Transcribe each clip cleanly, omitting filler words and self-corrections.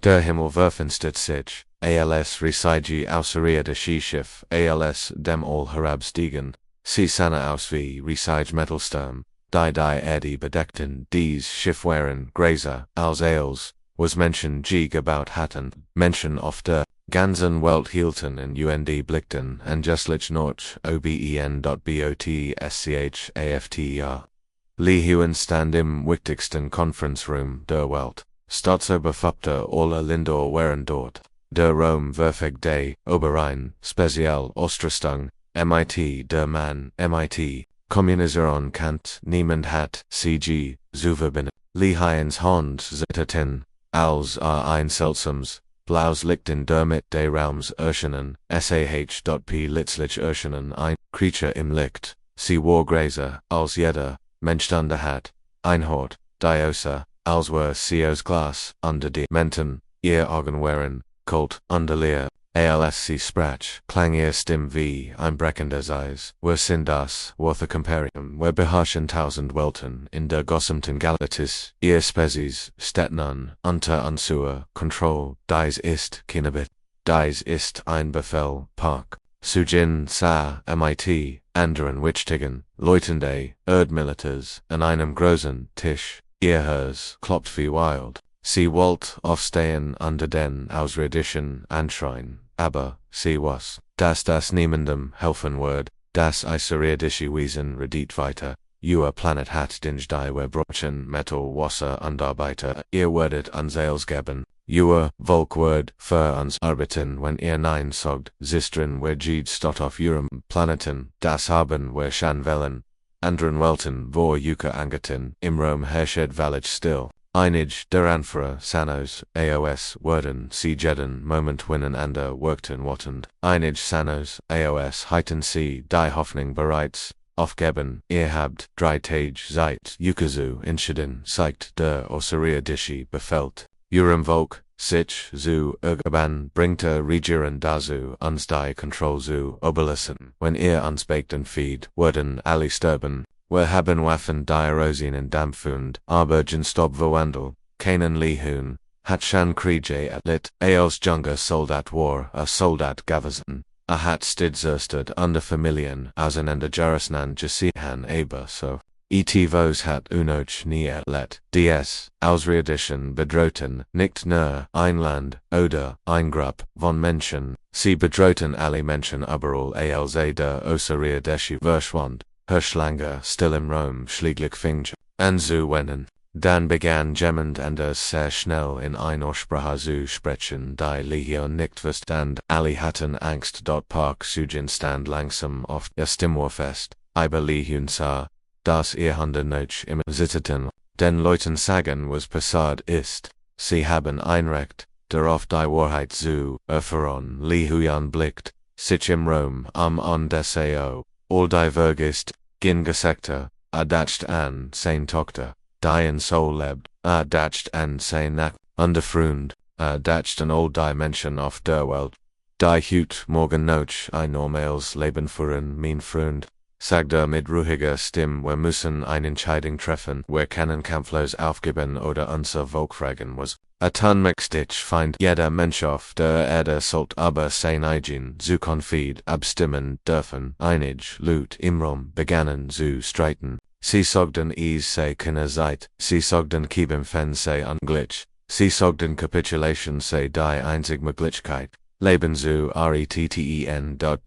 Der Himmelwerfen steht sich, als Reisige außerirdische Schiff, als dem all herabstiegen, sie sana aus wie Reisige Metalsturm, die Erde bedeckten, dies Schiff waren Gräser, als eils, was Menschen je gebaut hatten, Menschen auf der ganzen Welt hielten in UND blickten, angeschlich noch OBEN.BOTSCHAFTER. Lehuen stand im wichtigsten Conference Room der Welt. Staatsoberfapter aller Länder waren dort. Der Raum Verfeg day, Oberrhein, Spezial, Ostrastung, MIT, der Mann, MIT, Kommunisation Kant, niemand hat, CG, Zuverbinnen, Lehens Hand zitterten, als ein seltsames, blaues Licht in der Mitte des Raums erschienen, SAH.P Litzlich erschienen ein Creature im Licht, sie war größer, als jeder Mensch der hat, ein Hort, diosa, als were CO's Glas, unter die Menten, ihr Augen waren, kalt, unter leer, als sie sprach, klang ihr Stimme wie ein breckendes Eis, wer sind das, worth comparium, wer beherrschen tausend Welten, in der gesamten Galaktis, ihr Spezies, Städten, unter unser Control, dies ist Kinabit, dies ist ein Befehl, Park, Sujin sa, MIT, anderen wichtigen, Leutende, Erdmilitars, an einem großen Tisch, ihr Herz klopft wie wild, sie wollt aufstehen unter den außerirdischen Anschreien, aber, sie was, dass das niemandem helfen wird, das außerirdische Wesen redet weiter, your planet hat den die Webrochen Metal Wasser und Arbeiter, ihr werdet uns Eils geben, your Volk wird für uns arbeiten, wenn ihr nein sagt, sistren wir jed stott auf eurem Planeten, das haben wir schon wollen, anderen Welten vor Yuka angetan, im Raum herrscht völlig still. Einig der Anführer Sanos, AOS, werden sie jeden Moment winnen ander workten wottend. Einig Sanos, AOS heiten sie die Hoffnung bereits aufgeben. Ihr habt 3 Tage seit Yukazu entschieden, zeigt der außerirdische befällt. Eurem Volk, sich zu ergeben, bringt Regieren dazu, uns die Kontrolle zu oberlassen. Wenn ihr uns Bacon feed, werden alle sterben. Wir haben Waffen die Rosinen dampfund, aber Stopp verwandelt, keinen Lehun, hat schon Kriege atlit, als junger Soldat war, Soldat gewesen, hat stid zurstet unter Familien, auseinander Jarasnan Jasihan aber so. Vos hat unoch nie atlet, ds, ausrirdischen bedrohten, nicht nur ein Land, oder ein Grupp von Menschen, sie bedrohten alle Menschen überall als der außerirdische Verschwand. Hirschlanger still im Raum schläglich fing an zu wennen. Dann begann jemand anders sehr schnell in einer Sprache zu sprechen, die Legion nicht verstand. Alle hatten Angst, dort Park Sujin stand langsam auf der Stimme fest. Aber Legion sah, dass ihr Hände nicht immer zitterten. Den Leuten sagen, was passiert ist. Sie haben ein Recht, darauf die Wahrheit zu erfahren. Legion blickt sich im Raum an Deseo. All die Vergist, gin Gesekte, dacht an sein Tochter, die in Soul lebt, dacht an sein Nack, underfrund, dacht an all die Menschen auf der Welt, die hut morgen noch ein normales Leben führen, mein Freund, sagt mit ruhiger Stimme, wir müssen eine Entscheidung treffen, wir können kampflos aufgeben oder unser Volk fragen was. Atomstich feind jeder Mensch auf der Erde sollt aber sein eigen zu konfid abstimmen dürfen. Einig Lut im Raum begannen zu streiten. Sie sagten sei keine Zeit, sie sagten Kieben Fen sei unglitch, sie sagten Capitulation sei die einzig Möglichkeit. Leben zu retten.doch.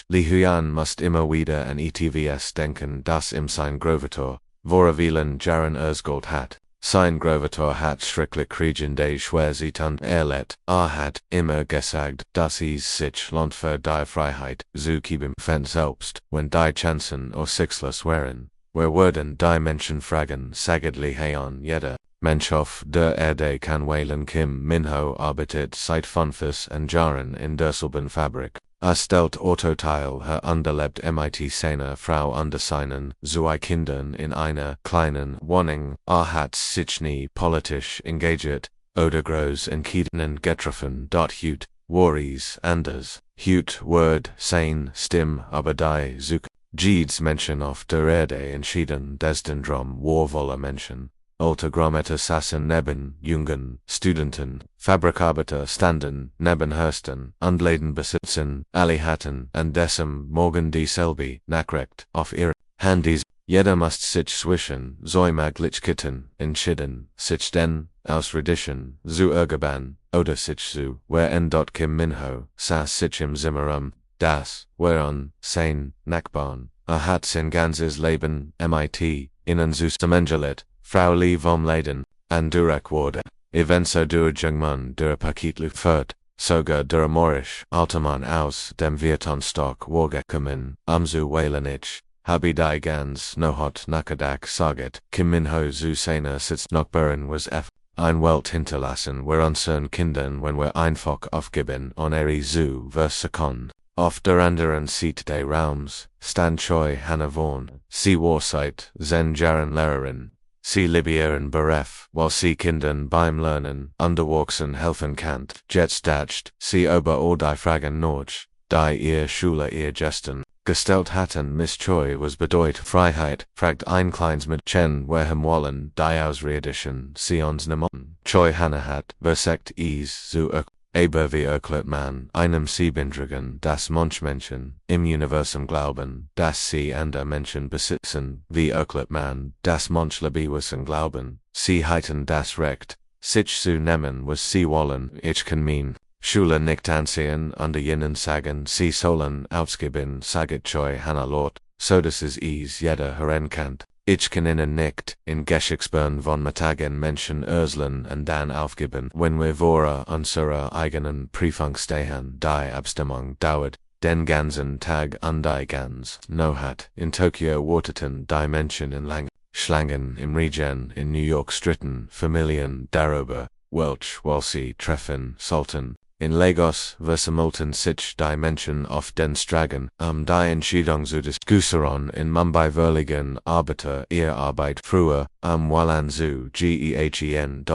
Lihuan must immer wieder an ETVS denken, das im sein Grovator, Voravilen Jaran Erzgold hat. Sein Grovator hat schrecklich Kriegen de Schwerzit und Erlet, hat immer gesagt, dass sich lohnt für die Freiheit, zu geben Fen selbst, wenn die Chancen aussichtslos wären. Wir würden die Menschen fragen, sagedli Hayon jeder. Mensch auf der Erde kann wählen Kim Minho arbeitet seit 5 Jahren in derselben Fabrik. Stellt Autoteil underlebt MIT seiner Frau under seinen 2 Kindern in einer kleinen Wohnung. Hat sich nie politisch engagiert, oder groß entschiedenen getroffen. Hut, worries anders. Hut word, sein, Stimm, aber die Zug. Jedes Menschen auf der Erde entschieden, desdendrom warvoller Menschen. Ultragrometer Sassen Neben, Jungen, Studenten, Fabrikarbeiter Standen, Neben Hursten, Undladen Besitzen, Ali Hatten, and Decem, Morgan D. Selby, Nachrecht, auf ihr Handys. Jeder must sich zwischen, Säumaglichen, entschieden, sich denn, ausredition, zu ergeben, oder sich zu, where n. Kim Minho, saß sich im Zimmerum, das, whereon, sein, Nachbarn, hat sein ganzes Leben, mit, innen zusammengelegt, Frau Lee vom Leyden, an Durek wurde, evenso durch Jungmann der Paketlu führt, sogar der Morisch, Altermann aus dem Wirtonstock vorgekommen, zu Waylenich. Habe die ganz Nohot Nakadak Saget, Kim Minho zu seiner Sitznachbarin was ein Welt hinterlassen, where unseren Kindern wenn wir einfach aufgeben, on eri zu versekon. Auf der anderen Seite des Raums, stand Choi Hannavon, sie Warseit, Zen Jaren Lehrerin, sie Libieren Beref, while sie Kindern beim Lernen, unterwachsen helfen kann, jetzt dacht, sie über all die Fragen Norge, die ihr Schule ihr Gesten gestellt hatten. Miss Choi was bedeut Freiheit, fragt ein kleines Mädchen, wohin wollen die Ausredition, sie uns nehmen. Choi Hannah hat, versekt zu aber wie erklärt man einem Siebindrigen, das Menschen im Universum glauben, dass sie andere Menschen besitzen, wie erklärt man, das Lebewesen glauben, sie hätten das Recht, sich zu nehmen, was sie wollen. Ich kann mein Schule nicht ansehen, unter jenen sagen, sie sollen ausgeben, sagt Choi Hannah Lord, so dass es jeder hören kann. Ich kann ihnen nicht, in Geschicksbern von Matagen Menschen erzählen und dann aufgeben, wenn wir vor unserer eigenen Prüfung stehen. Die Abstimmung dauert den ganzen Tag an die ganz Nohat. In Tokio warteten die Menschen in langen Schlangen im Regen, in New York stritten Familien darüber, welch while sie treffen sollten. In Lagos versammelten sich die Menschen auf den Straßen, die Entscheidung zu diskutieren. In Mumbai verlegen Arbeiter ihre Arbeit früher, Walan zu gehen.manche.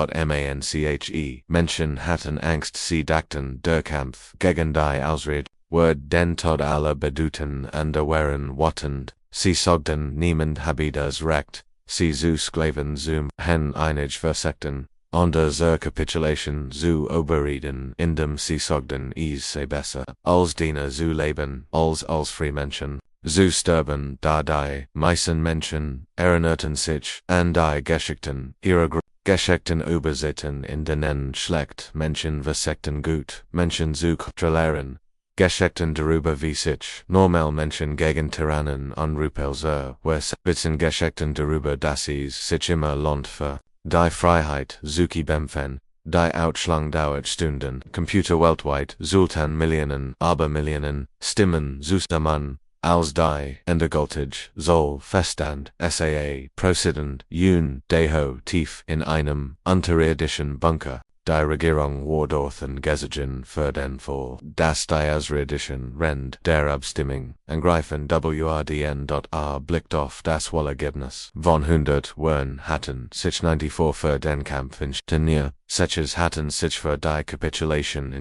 Menschen hatten Angst, sie dachten, der Kampf gegen die Ausrede wird den Tod aller Beduten andauern wattend. Sie sagten, niemand habe das Recht, sie zu sklaven zum hen einig versekten. Under zur Kapitulation zu oberreden, indem sie sagten, es sei besser, als Diener zu leben, als Freemenschen, zu sterben, da die meisten Menschen erinnerten sich an die Geschichten ihrer Geschichten übersetzten, in denen schlecht Menschen versekten gut Menschen zu kontrollieren. Geschichten darüber wie sich normal Menschen gegen Tyrannen anrupelser, wissen Geschichten darüber, dass es sich immer lohnt für die Freiheit, Zuki Bempfen, die Outschlang dauert Stunden, Computer weltweit, Sultan Millionen, Abermillionen, Stimmen, Zusammen, als die Endgültig soll Feststand, SAA, Prosidend, Deho, tief in einem unterirdischen Bunker. Die Regierung wardorfen Gesigen für den Fall, dass die Ausredition Rend der Abstimmung angreifen. WRDN.A blickt auf das Wahlergebnis von 100 Wern hatten sich 94 für den Kampf in Turnier, Sechs hatten sich für die Capitulation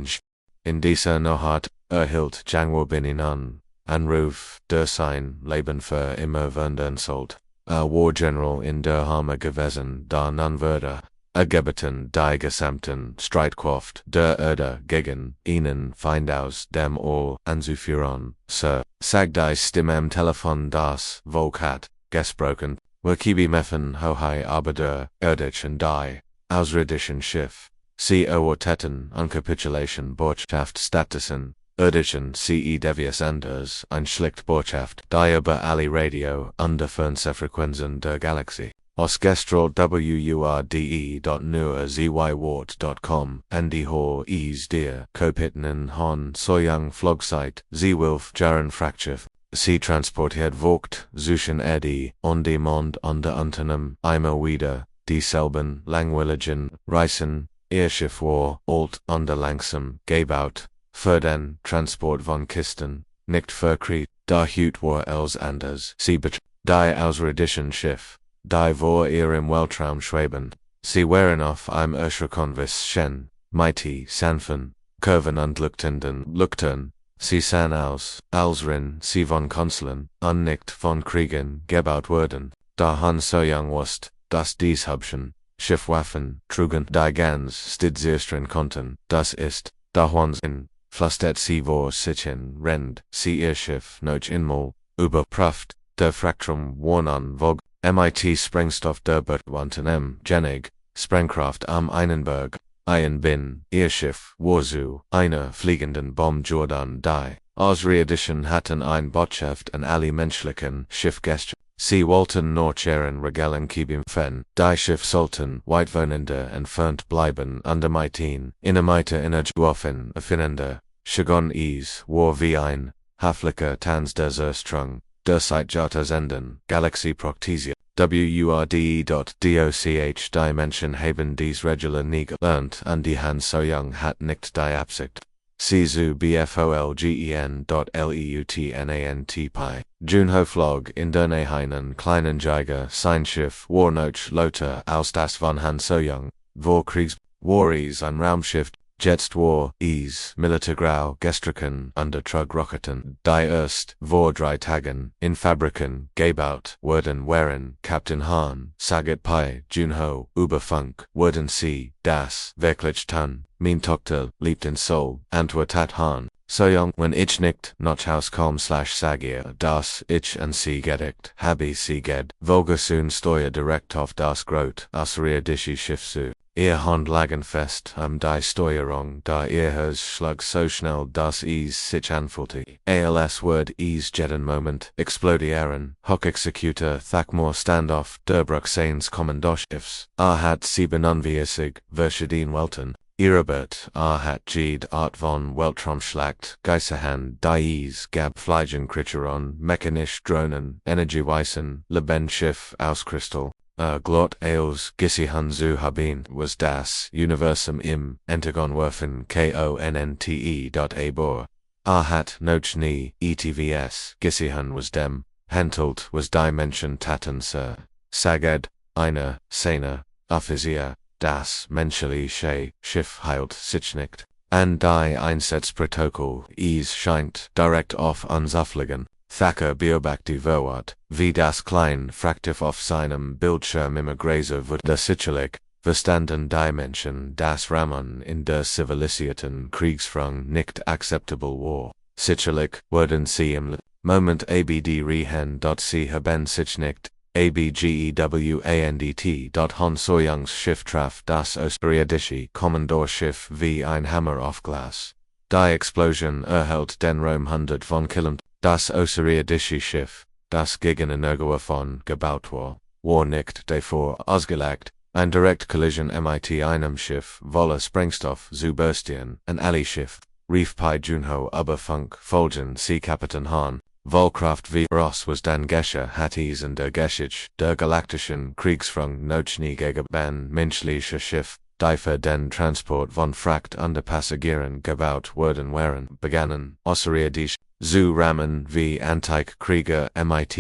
in dieser Nohat erhielt Jangwo Bininan, Anruf, der sein Leben für immer wandern sollt. War General in der Arme gewesen, da nun würde ergebeten die gesamten Streitkraft der Erde gegen ihnen Feind aus dem All anzuführen. Sir, sagt die Stimme am Telefon, das Volk hat gesprochen, Wakibi Meffen Hohai aber der irdischen die ausrirdischen Schiff. Sie erwarteten an Capitulation Botschaft Statusen, irdischen CE Devious Anders, ein schlicht Botschaft, die über alle Radio under Fernsehfrequenzen der Galaxie. Osgestral wurde.nur zywort.com, Andy Hor is dir, Kopitnen hon Soyoung Flogsite, Zwilf Jaren Frachtschiff, sie transportiert Vogt, Zuschen Eddy, on demand under Unternehmen, immer wieder, dieselben Langwilligen, Reisen, ihr Schiff war, alt, under langsam, gebaut, für den Transport von Kisten, nicht verkriegt, da hut war els anders, sie die Ausredition Schiff. Die vor ihr im Weltraum schweben. Sie waren auf einem Erschreckungsschen, mighty, sanfen, Kurven und Leuchten, sie sahen aus, als wenn sie von Konseln, und nicht von Kriegen, gebaut wurden. Da Han so jung warst, dass dies Hübschen, Schiffwaffen, trugen die ganz Stidzierstren konnten, das ist, Dahwansinn, flustet sie vor sichen Rend, sie ihr Schiff noch inmal, überprüft, der Fraktrum Warnan Vog, MIT Sprengstoff der Bötwanten Jenig, Sprengkraft am Einenberg, Ein bin, ihr Schiff, Warzu, einer fliegenden Bomb Jordan die, Ausreedition hatten ein Botschaft an alle menschlichen Schiffgäste. Sie wollten noch ihren Regeln geben fen, die Schiff sollten weitwohnende entfernt bleiben undermitten, innermeite Energiewaffen erfinnende, Shagon is, war wie ein, Haflicher Tanz der Zerstrung, der Zeitjata senden, Galaxie Proctesia, WURDE.DOCH die Menschen haben dies regular nie gelernt und die Hand so jung hat nicht die Absicht. Sie zu BFOLGEN.LEUTNANT Pi. Junho flog in der einen kleinen Jäger sein Schiff war noch Lothar aus das von Han so jung, vor Kriegs, war es ein Raumschiff, jetzt war es Militärgrau gestrichen under Trugrocketen, die erst vor 3 Tagen in Fabriken gebaut wurden waren Captain Hahn, Saget Pi, Junho, über Funk, wurden sie, das, wirklich tun, mein Tochter, liebt in Seoul, antwortet Hahn, so jung, wenn ich nicht, noch hauskomm /Sagier, das ich an sie gedickt, habe sie ged, Vogelsohn steuer direkt auf das Grot, außerirdische Schiff zu. Ihr Hand lagen fest die Steuerung, da ihr Herz schlug so schnell, dass es sich anfühlte. Als wird es jeden Moment explodieren. Hochexecutor Thakmor Standoff der Bruxelles Kommandoschiffs. Hat 47 verschiedene Welten. Irabert hat jede Art von Weltraumschlacht, Geisterhand, Dies, Gab Fliegen Kricheron, Mechanisch Drohnen, Energieweisen, Lebendschiff aus Kristall. Glot Eos Gisihan zu haben was das Universum im Entagon werfen KONNTE.abor. Hat noch nie ETVS Gisihan was dem, Handelt was die Menschen taten sir. Saged, eine Szene, Aphisia, das menschliche Schiff heilt sich nicht. An die Einsatzprotokoll es scheint direkt auf uns aufliegen. Thacker beobachte verwart, wie das klein Fraktiv auf seinem Bildschirm immer größer wird. Der sicherlich, verstanden die Menschen, das Rahmen in der zivilisierten Kriegsführung nicht acceptable war. Sicherlich, werden sie im Moment abd rehen, sie haben sich nicht, abgewandt, Han Soyoungs Schiff traf das Österreichische Kommandorschiff wie ein Hammer auf Glas. Die Explosion erhält den Raum 100 von Kilometern. Das außerirdische Schiff, das gegen Energoaphon gebaut war nicht davor ausgelegt, ein Direct Collision mit einem Schiff voller Sprengstoff zu berstieren, ein Ali-Schiff, rief Pi Junho über Funk, folgen Sie Kapitän Hahn, Vollkraft wie Ross was dann Gesche hat es in der Geschichte der Galaktischen Kriegsführung noch nie gegen menschliche Schiff, die für den Transport von Fracht und Passagieren gebaut wurden waren, begannen, außerirdisch, zu rammen wie Antik-Krieger mit,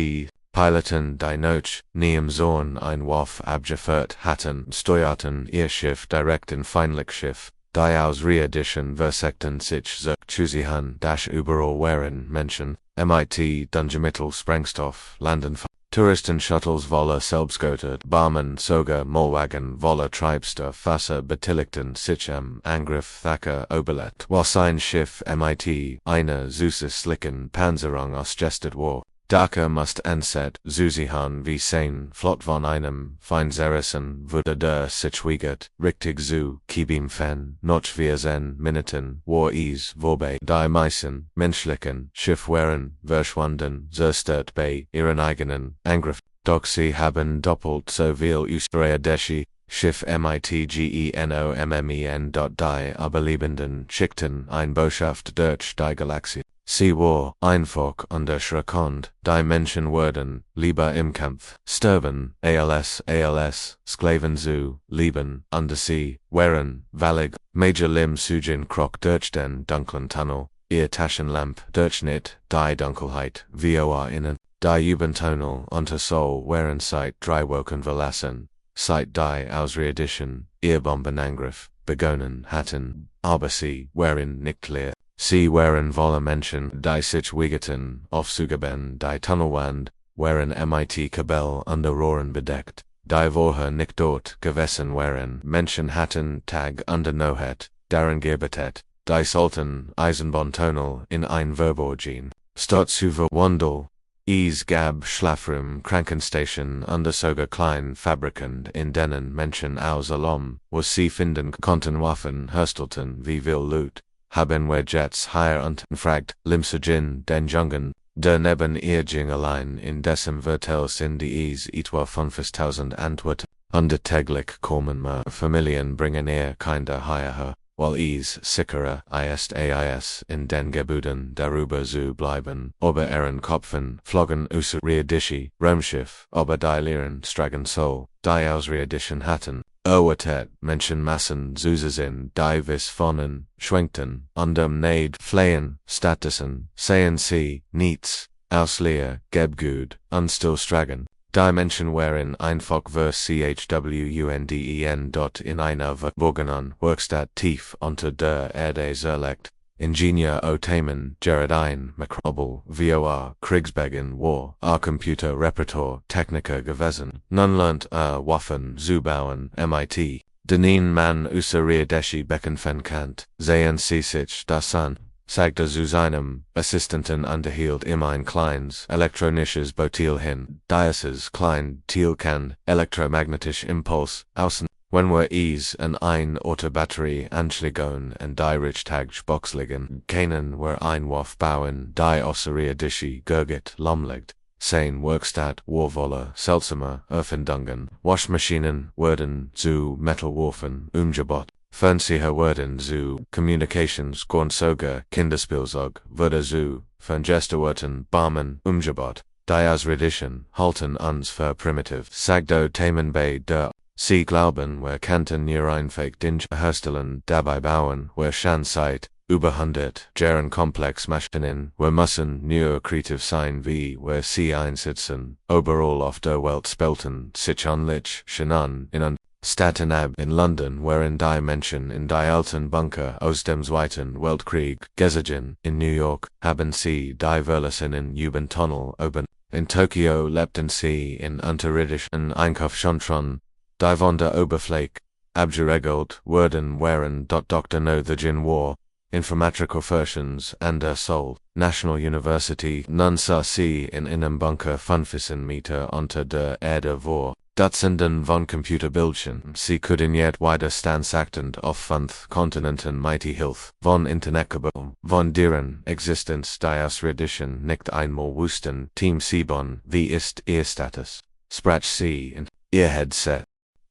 Piloten die noch nie im Zorn ein Wurf abgeführt hatten, steuerten ihr Schiff direkt in Feindlichschiff, die außerirdischen versenkten sich so zusihan, dass überall waren Menschen, mit Dungemittel Sprengstoff, landen Touristen-Shuttles voller Selbstgötter, Barmen sogar Mollwagen voller Treibstoff, Wasser beteiligten sich am Angriff Thacker Oberlet, while sein Schiff mit einer süßlichen Panzerung ausgestet war. Daher musste anset Zusihan wie sein Flott von einem Feindserissen wurde der sich wiegert, richtig zu Kibim fan, noch 14 Minuten war es vorbei. Die meisten menschlichen Schiff waren verschwunden, zerstört bei ihren eigenen Angriff. Doch sie haben doppelt so viel österreichische Schiff mit genomen. Die Überlebenden schickten ein Botschaft durch die Galaxie. Sie war einfach unterschreckend, die Menschen würden lieber im Kampf sterben, als Sklaven zu leben, und sie waren willig, Major Lim Sujin Krok durch den dunklen Tunnel, ihr Taschenlamp durch nicht die Dunkelheit, VOA innen, die Jugendtunnel unter Sol waren seit 3 Wochen verlassen, seit die Außerirdischen ihr Bombenangriff begonnen hatten, aber sie waren nicht leer. Sie waren voller Menschen, die sich wiegerten, aufzugeben, die Tunnelwand, waren mit Kabel und Rohren bedeckt. die Vorher nicht dort gewesen wären. Menschen hatten Tag under Nohet, daran gebetet, die sollten Eisenbahntunnel in ein Verborgen. Staatshuver Wandel, es gab Schlafroom Krankenstation under sogar klein Fabriken in denen Menschen aus allem, was sie finden konnten Waffen herstelten wie will Loot, haben wir Jets hier und fragt, Limsagin den Jungen, der neben ihr ging allein in dessen Vertel sind die es etwa 5000 Antworten, und täglich kommen mehr Familien bringen ihr Kinder hierher, weil es sicherer ist in den Gebäuden darüber zu bleiben, aber ihren Kopfen flogen außerirdische Raumschiff, aber die Lehren stragen so, die außerirdischen hatten, Menschenmassen sind, die vis vonen, schwenkten, Neid flehen, Statusen, sehen sie, nichts, aus Leer, Gebgut, unstillstragen. Die Menschen wären einfach chwunden dort in einer verborgenen Werkstatt tief unter der Erde zerlegt. Ingenieur o Themen, Gerard ein, Mikrobel, VOA, Kriegsbeginn, War, Computer Repertoire, Techniker gewesen. Nun lernt Waffen zu bauen, MIT. Denen man außerirdische Becken kennt, sehen sie sich das an. Sagte zu seinem Assistenten unterhielt ein kleines elektronisches Bauteil hin, dieses klein Teil kann elektromagnetisch Impuls außen, wenn wir es an ein Autobatterie anschlagen und die Richtag boxlegen, können wir ein Wurf bauen, die außerirdische Gurgit lumlegt. Sein Werkstatt Warwolle seltsame Erfindungen, Waschmaschinen werden zu Metalwürfen umgebaut. Fernseher werden zu Kommunikationsgrundsäuger Kinderspielzeug wurde zu Ferngesteuerten Barmen umgebaut. Die Ausredischen halten uns für primitiv. Sagdo Themen bei der Sie glauben wir könnten ihr einfach Dinge herstellen, dabei bauen wir schon seit über 100 Jahren komplex Maschinen. Wir müssen nur kreativ sein wie wir sie einsetzen. Überall auf der Welt spelten sich unlich Shannon in Staten Ab in London wären die Menschen in die alten Bunker aus dem Zweiten Weltkrieg gezogen. In New York haben sie die verlassenen U-Bahn-Tunnel oben. In Tokio lebten sie in unterirdischen Einkaufszentren. Die von der Oberfläche abgeregelt wurden während Dr. No the Gin War. Informatical versions an der Seoul National University nun sah sie in einem Bunker 15 Meter unter der Erde vor. Dutzenden von Computerbildchen, sie können jet widerstandsactend auf 5 Kontinenten mighty Hilfe, von Internetgebung, von deren Existenz die Ausredischen nicht einmal wussten. Team Sibon, wie ist ihr Status? Sprach sie in ihr Headset.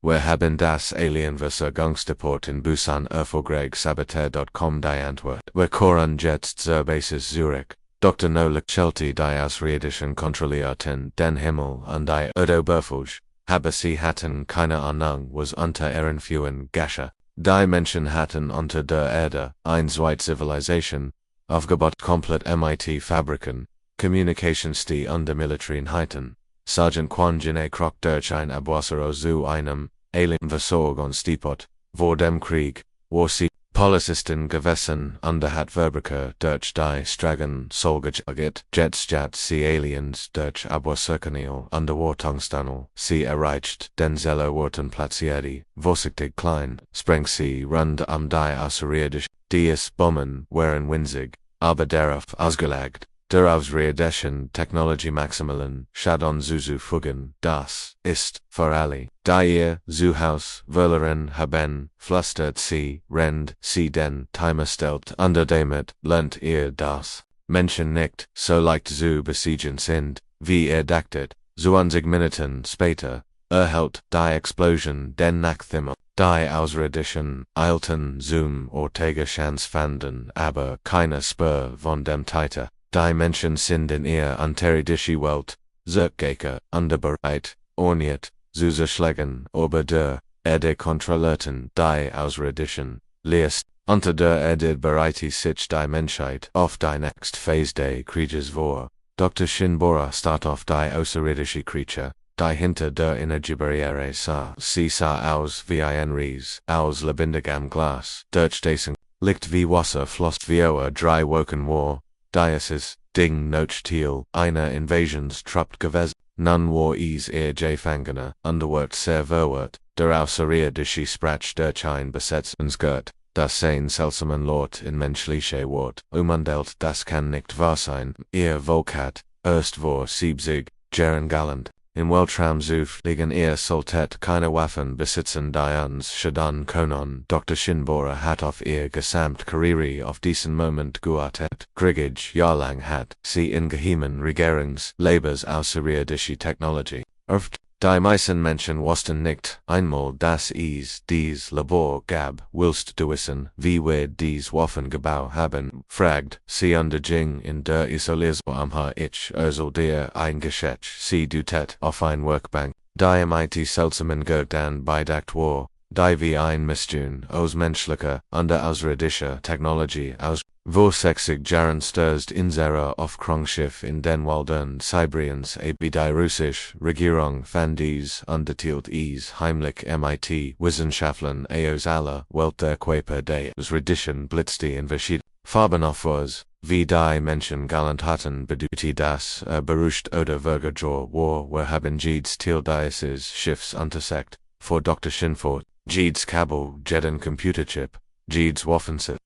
Wir haben das Alienversorgungsdepot in Busan erfolgreich saboteur.com die Antwort. Wir koren jetzt zur Basis Zurich. Dr. No Chelte die Ausredischen kontrollierten den Himmel und die Erdoberfläche. Aber sie hatten keine Ahnung, was unter ihren Füßen geschah. Die Menschen hatten unter der Erde eine zweite Zivilisation, aufgebaut komplett MIT-Fabriken, Communications und Militäreinheiten. Sergeant Quangine Krok durch ein Abwasser zu einem Alienversorgungsdepot, vor dem Krieg, wo sie Polizisten gewesen und hat Fabriker durch die Stragen solgejaget, jetzt sie Aliens durch Abwasserkanal und Wartungstunnel, sie erreicht den Zeller wurden platziert, vorsichtig klein, spreng sie rund die außerirdisch, dies Bomben wären winzig, aber darauf ausgelegt. Der außerirdischen Technologie maximalen Schaden zuzufügen, das ist für alle, die ihr Zuhaus verloren haben, flüstert sie, rennt sie den Timer stellt, und damit lernt ihr das Menschen nicht so leicht zu besiegen sind, wie ihr dachtet. 20 Minuten später erhält die Explosion den Nachhimmel. Die Außerirdischen eilten zum Ortega-Chance fanden, aber keine Spur von dem Titel. Die Menschen sind in ihr unterirdische Welt, zurückgekehrt, bereit, orniert, zu zerschlagen, aber der Erde kontrollierten die Außerirdischen, liest, unter der Erde bereitet sich die Menschheit auf die nächste Phase des Krieges vor. Dr. Shinbora starrt auf die außerirdische Creature, die hinter der Energiebarriere sah. Sie sah aus wie ein Ries, aus lebendigem Glas, durch dessen Licht wie Wasser floss wie 3 Wochen war. Dieses Ding noch Teil einer Invasionstruppe gewesen. nun war is j fangene, underworked sehr verwort, der Ausserie die Sprach durch ein Besitz gehört. Das sein seltsamen Lort in menschliche Wort, umandelt das kann nicht wahr sein, Volkat, erst vor 70 Jahren galant. In Weltraum liegen solltet keine Waffen besitzen die uns schaden können. Dr. Shinbora hat auf gesamt Karriere auf diesen Moment gewartet. Kriegig jahrelang hat sie in geheimen Regierungslabors außerirdische Technologie erft. Die meisten Menschen wussten nicht einmal, dass es dies Labor gab, willst du wissen, wie wir dies Waffengebau haben, fragt sie Jing in der Isolation am HFY der eingeschätzt sie dutet auf ein Workbank, die MIT seltsamen dann bedacht war, die wie ein Misstun aus menschlicher und außerirdischer Technologie aus vor 60 Jahren stürzt unsere Aufklärungsschiff in den Wäldern Sibiriens die russische Regierung fand dies unterteilt heimlich MIT Wissenschaftlern aus aller Welt der Quaper des Reddition blitzte in verschiedenen Farben auf was, wie die Menschen galant hatten bedeutet das beruhigt oder vergejor war, wir haben jedes Teil dieses Schiffs untersagt, vor Dr. Shinfort, jedes Kabel, jeden Computerchip, jedes Waffensystem.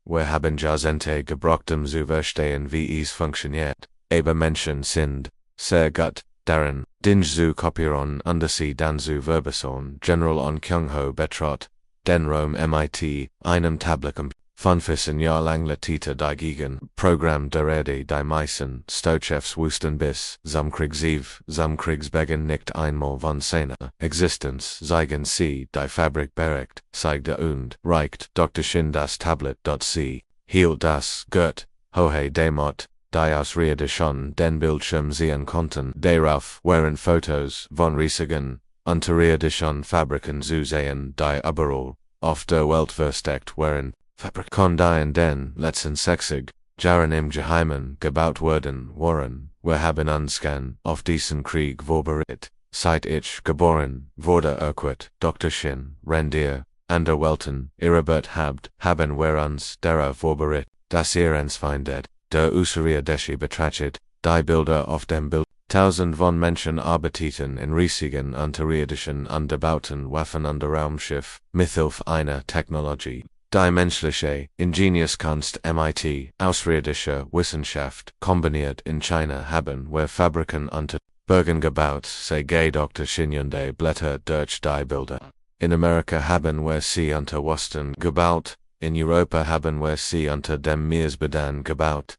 Wir haben Jahrzehnte gebraucht zu verstehen, wie es funktioniert, aber Menschen sind sehr gut darin, Dinge zu kopieren und sie dann zu verbessern. General on Kyung-ho betrot den Rom MIT, einem Tablet von 15 Jahr lang Latita dagegen, Programm der Erde die meisten Stauchefs wussten bis zum Kriegsbeginn nicht einmal von seiner Existenz, zeigen sie die Fabrik berechtigt, zeigte und reicht Dr. Shin das Tablet. Sie hielt das gut, hohe Demot, die Ausrierdischen den Bildschirm sehen konnten, darauf waren Fotos von riesigen, unterirdischen Fabriken zu sehen, die überall auf der Welt versteckt waren. Fabrikon die in den letzten 60 Jahren im Geheimen gebaut waren, wir haben uns auf diesen Krieg vorbereitet, seit ich geboren wurde Dr. Shin, Rendier, an der Welten, Irrebert haben wir uns darauf vorbereitet, dass uns findet, der außerirdische betrachtet, die Bilder auf dem Bild, tausend von Menschen arbeiteten in riesigen unterirdischen unterbauten Waffen und Raumschiff, mithilfe einer Technologie. Die menschliche Ingenieurskunst MIT, außerirdische Wissenschaft, kombiniert in China haben wir Fabriken unter Bergen gebaut, sage Dr. Shinyunde Blätter durch die Bilder. In Amerika haben wir sie unter Westen gebaut, in Europa haben wir sie unter dem Meeresboden gebaut,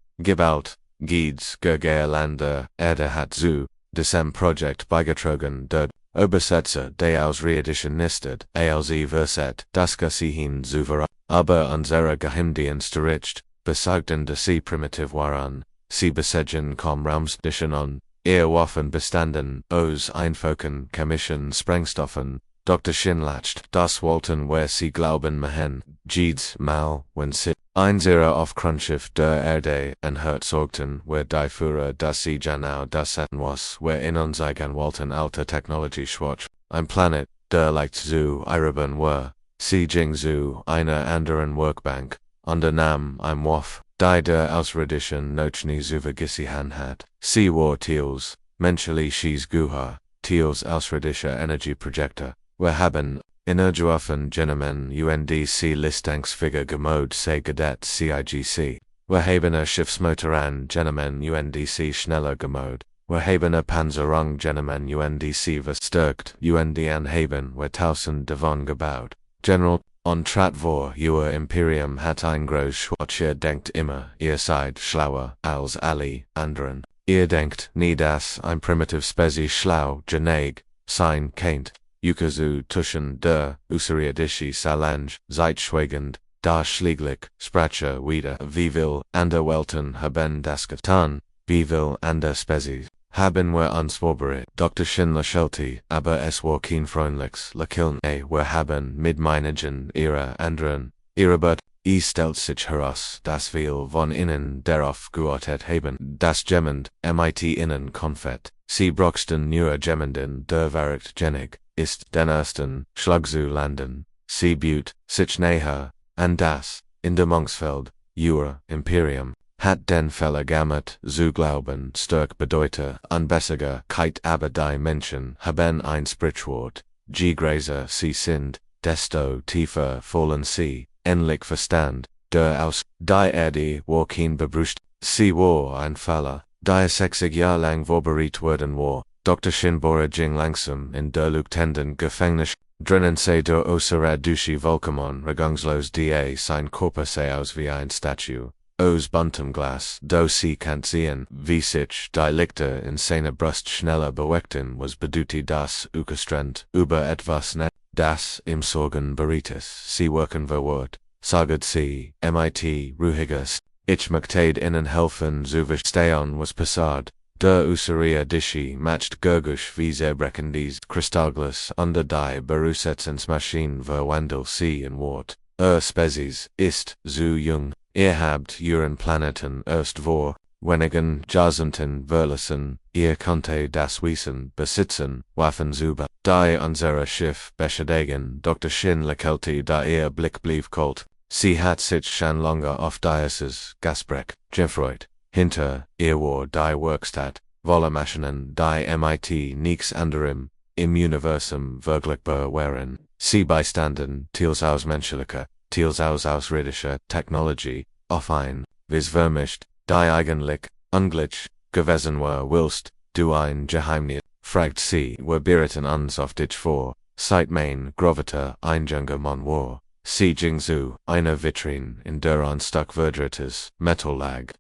Gieds Gergerlander Erde hat zu diesem Projekt beigetragen, der Übersetzer der außerirdischen Nistet, als verset, das Gesihin souverän. Aber unsere Geheimdienstbericht besagten, dass sie primitiv waren, sie besetzen kaum Raumstation an, ihr Waffen bestanden aus einfachen chemischen Sprengstoffen. Dr. Shin lacht, das wollten wir sie glauben machen, jedes Mal, wenn sie ihre Aufklärungsschiff der Erde sorgten, wir die Führer, dass sie genau das hatten, was wir in uns eigen wollten, alte Technologie schwarz, ein Planet, der leicht zu erben war. Sie ging zu einer anderen Workbank, unternahm ein Wurf, der außerirdischen Notchni zuvergessen hat. Sie war Teals, menschliches Guha, Teals außerirdischer Energieprojekte. Wir haben, Energiewaffen Genommen UNDC Listungsfähige gemod se Gedet CIGC. Wir haben Schiffsmotoren Genommen UNDC schneller gemod. Wir haben Panzerung Genommen UNDC verstärkt UNDN haben wir tausend davon gebaut. General, on Trat vor Your Imperium hat ein groß Schwarz, ihr denkt immer, ihr seid schlauer als alle anderen. Ihr denkt nie, dass ein primitiv Spezies schlau genug sein kennt. Yukazu tuschen der außerirdische Salange, seid schweigend, da schläglich, sprache wieder, wie viel ander Welten haben das getan, wie viel ander Spezies haben wir uns vorbereitet. Dr. Shin lächelte, aber es war kein freundliches Lächeln. Wir haben mit meinigen ihrer anderen, Irrebert, stellt sich heraus, dass wir von innen darauf gewartet haben, das Gemmend, MIT innen Konfett, sie brauchten nur Gemmenden, der Verricht genig, ist den ersten Schlag zu landen, sie büht sich näher, an das, in dem Monksfeld, Your Imperium, hat den Fehler gemacht, zu glauben, stark bedeute, unbessige, Keit aber die Menschen haben ein Sprichwort, je größer sie sind, desto tiefer fallen sie, ähnlich Verstand, der aus, die Erde war kein Bebrücht, sie war ein Fehler, die 60 Jahre lang vorbereitet worden war, Dr. Shinbora ging langsam in der luktenden Gefängnis, drinnen se der Osera Dushi Volkamon regungslos da sein Körper se aus wie ein Statue. Aus buntem Glas, do sie kant sehen, wie sich die Lichter in seiner Brust schneller bewegten, was bedeutete das Ukestrand, über etwas net, das im Sorgen berites, sie wirken verwirrt, saget sie, mit ruhiges, ich möchte ihnen helfen, zu verstehen was passad. Der Useria Dishi matcht Gurgush wie Zerbreckendies Kristallglas under die Berusetzensmaschine verwandelt sie in Wort. Species ist zu jung, ihr habt euren Planeten erst vor wenigen Jahrzehnten verlassen, ihr konntet das Wissen besitzen, Waffen über die unser Schiff beschädigen, Dr. Shin lächelte da ihr Blick blieb kalt, sie hat sich schon lange auf dieses Gasbreck gefreut. Hinter ihr war die Werkstatt, voller Maschinen, die mit nichts anderem im Universum vergleichbar waren. Sie beistanden, teils aus menschlicher, teils aus außerirdischer Technologie, auf ein, vis vermischt, die eigentlich, ungleich, gewesen war willst, du ein Geheimnis, fragt sie, wir berichten uns auf dich vor, seit mein Groviter ein junger Mann war. Sie ging zu einer Vitrine, in der ein Stück verdrehtes Metall lag.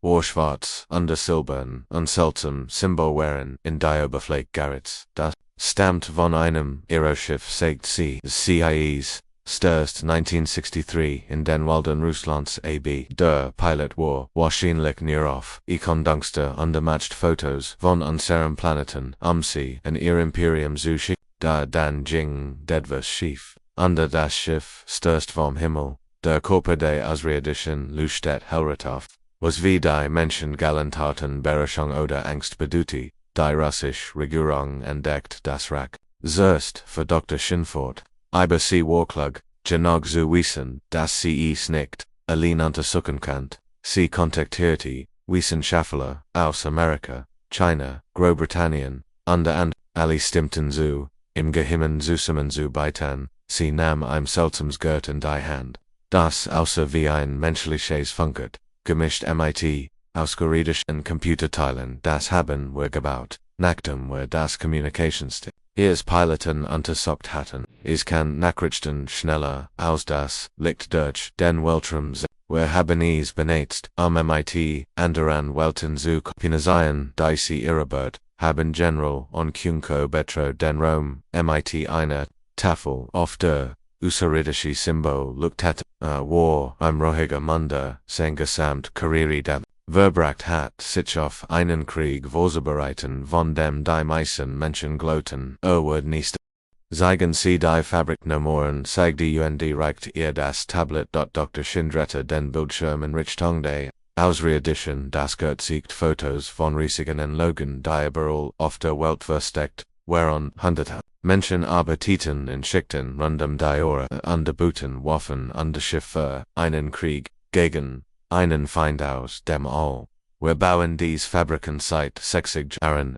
War schwarz, under silbern, und seltsam Symbol waren in die Oberfläche Garrets, das stammt von einem Aeroschiff sagt sie, CIEs, Sturst 1963 in den Walden Russlands AB. Der Pilot war wahrscheinlich Nierhoff, Ikondungster untermatcht Fotos von unserem Planeten, sie in ihr Imperium zu schicken, da dann ging etwas schief. Under das Schiff stürzt vom Himmel, der Körper der außerirdischen Leuchtet hellrot auf. Was wie die Menschen Galantaten Berechung oder Angst beduti, die russische Regierung entdeckt das Rack. Zuerst für Dr. Shinfort, aber sie war klug, genug zu wissen, dass sie es nicht allein untersuchen kann. Sie kontaktierte Wissenschaftler aus Amerika, China, Großbritannien, und alle stimmten zu, im Geheimen zusammen zu beitan, sie nahm ein seltsames Gurt in die Hand, das außer wie ein menschliches Funkert. Gemischt mit, ausgeredeten Computerteilen, das haben wir gebaut, nachdem wir das Communicationssystem ihres Piloten untersucht hatten. Es kann Nachrichten schneller aus das Licht durch den Weltraum sehen. Wir haben es benutzt, mit anderen Welten zu kombinieren, die sie irrebert, haben General und Kunko Betro den Raum, mit einer Tafel auf der außerirdische Symbol luktat, war ruhiger Munde, sein gesamt Karriere da verbracht hat, sich auf einen Krieg vorzubereiten, von dem die meisten Menschen glaubten, wird nicht. Zeigen sie die Fabrik no morgen, sagt die UND reicht ihr das Tablet. Dr. Schindretter den Bildschirm in Richtung der außerirdischen, das Gurt siegt Fotos von riesigen Anlagen, die überall auf der Welt versteckt, whereon hunderte Menschen arbeiteten in Schichten rund die Uhr, underboten Waffen und Schiffe, einen Krieg gegen einen Feind aus dem All. Wir bauen dies Fabriken seit 60 Jahren,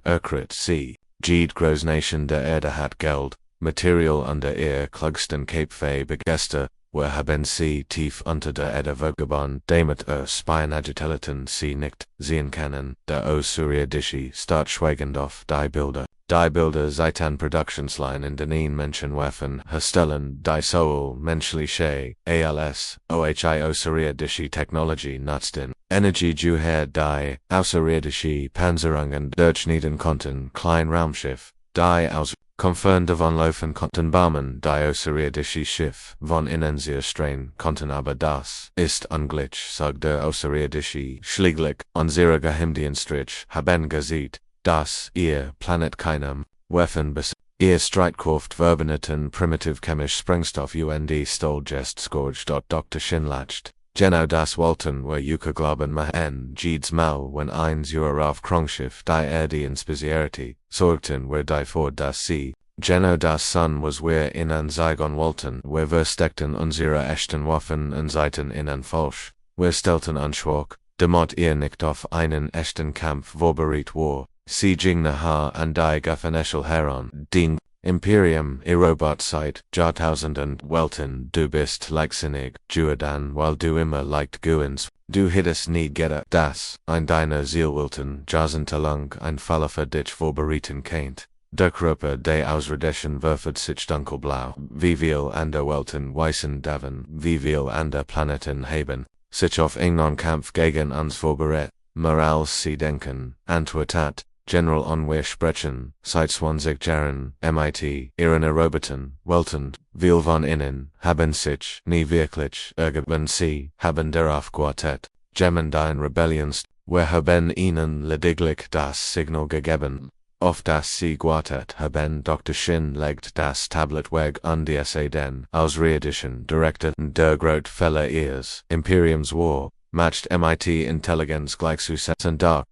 sie, jede Großnation der Erde hat Geld, Material unter ihr klugsten Kapfei begeste, wir haben sie tief unter der Erde vagabond, damit Spionagiteliten sie nicht sehen können, der Außerirdische starrt schweigend auf die Bilder. Die Bilder Zeitan Produktionsline in denen Menschen Waffen herstellen, die sowohl menschliche, als außerirdische Technologie nutzten. Energie juher die außerirdische Panzerungen durchschneiden konnten, klein Raumschiff, die aus Konfern davonlaufen konnten Bomben, die außerirdische Schiff von innen sehr streng konnten, aber das ist ungleich, sagt der außerirdische Schlieglich, unsere Geheimdienststrich haben gesehen, dass ihr Planet keinem Waffen besitzt. Ihr Streitkraft verbeneten primitiv chemisch Sprengstoff und Stolgest scourged. Dr. Shinlacht. Genau das wollten wir Yuka glauben machen, jedes Mal wenn eins auf Kronschiff die Erde inspirierte, sorgten wir dafür, dass sie, genau das Sun was wir ihnen zeigen wollten, wir versteckten unsere echten Waffen und seiten ihnen falsch. Wir stellten Anspruch, Demot ihr nicht auf einen echten Kampf vorbereitet war, sie ging nachher an die Gefängnische heran, den Imperium erobert seit Jahrtausenden Welten, du bist leichtsinnig, Judan, weil du immer leicht guens, du hittest nie gedacht, dass ein deiner Zielwilten jahrzehntelang ein Falle für dich vorbereiten kennt. Der Körper der Ausredischen werfet sich dunkelblau, wie viel an der Welten weißen Daven, wie viel an der Planeten haben, sich auf einen Kampf gegen uns vorbereitet, mehr als sie denken, antwortet General Onwehr sprechen, seit 20 Jahren, MIT, ihren erobeten, Welten, viel von ihnen, haben sich, nie wirklich, ergeben sie, haben darauf gewartet, gemmen den Rebellions, wir haben ihnen lediglich das Signal gegeben, auf das sie gewartet haben, Dr. Shin legt das Tablet weg an die den Ausriedischen Direktor der Grotfälle ihres Imperiums war, matcht MIT Intelligenz gleichzusetzen da.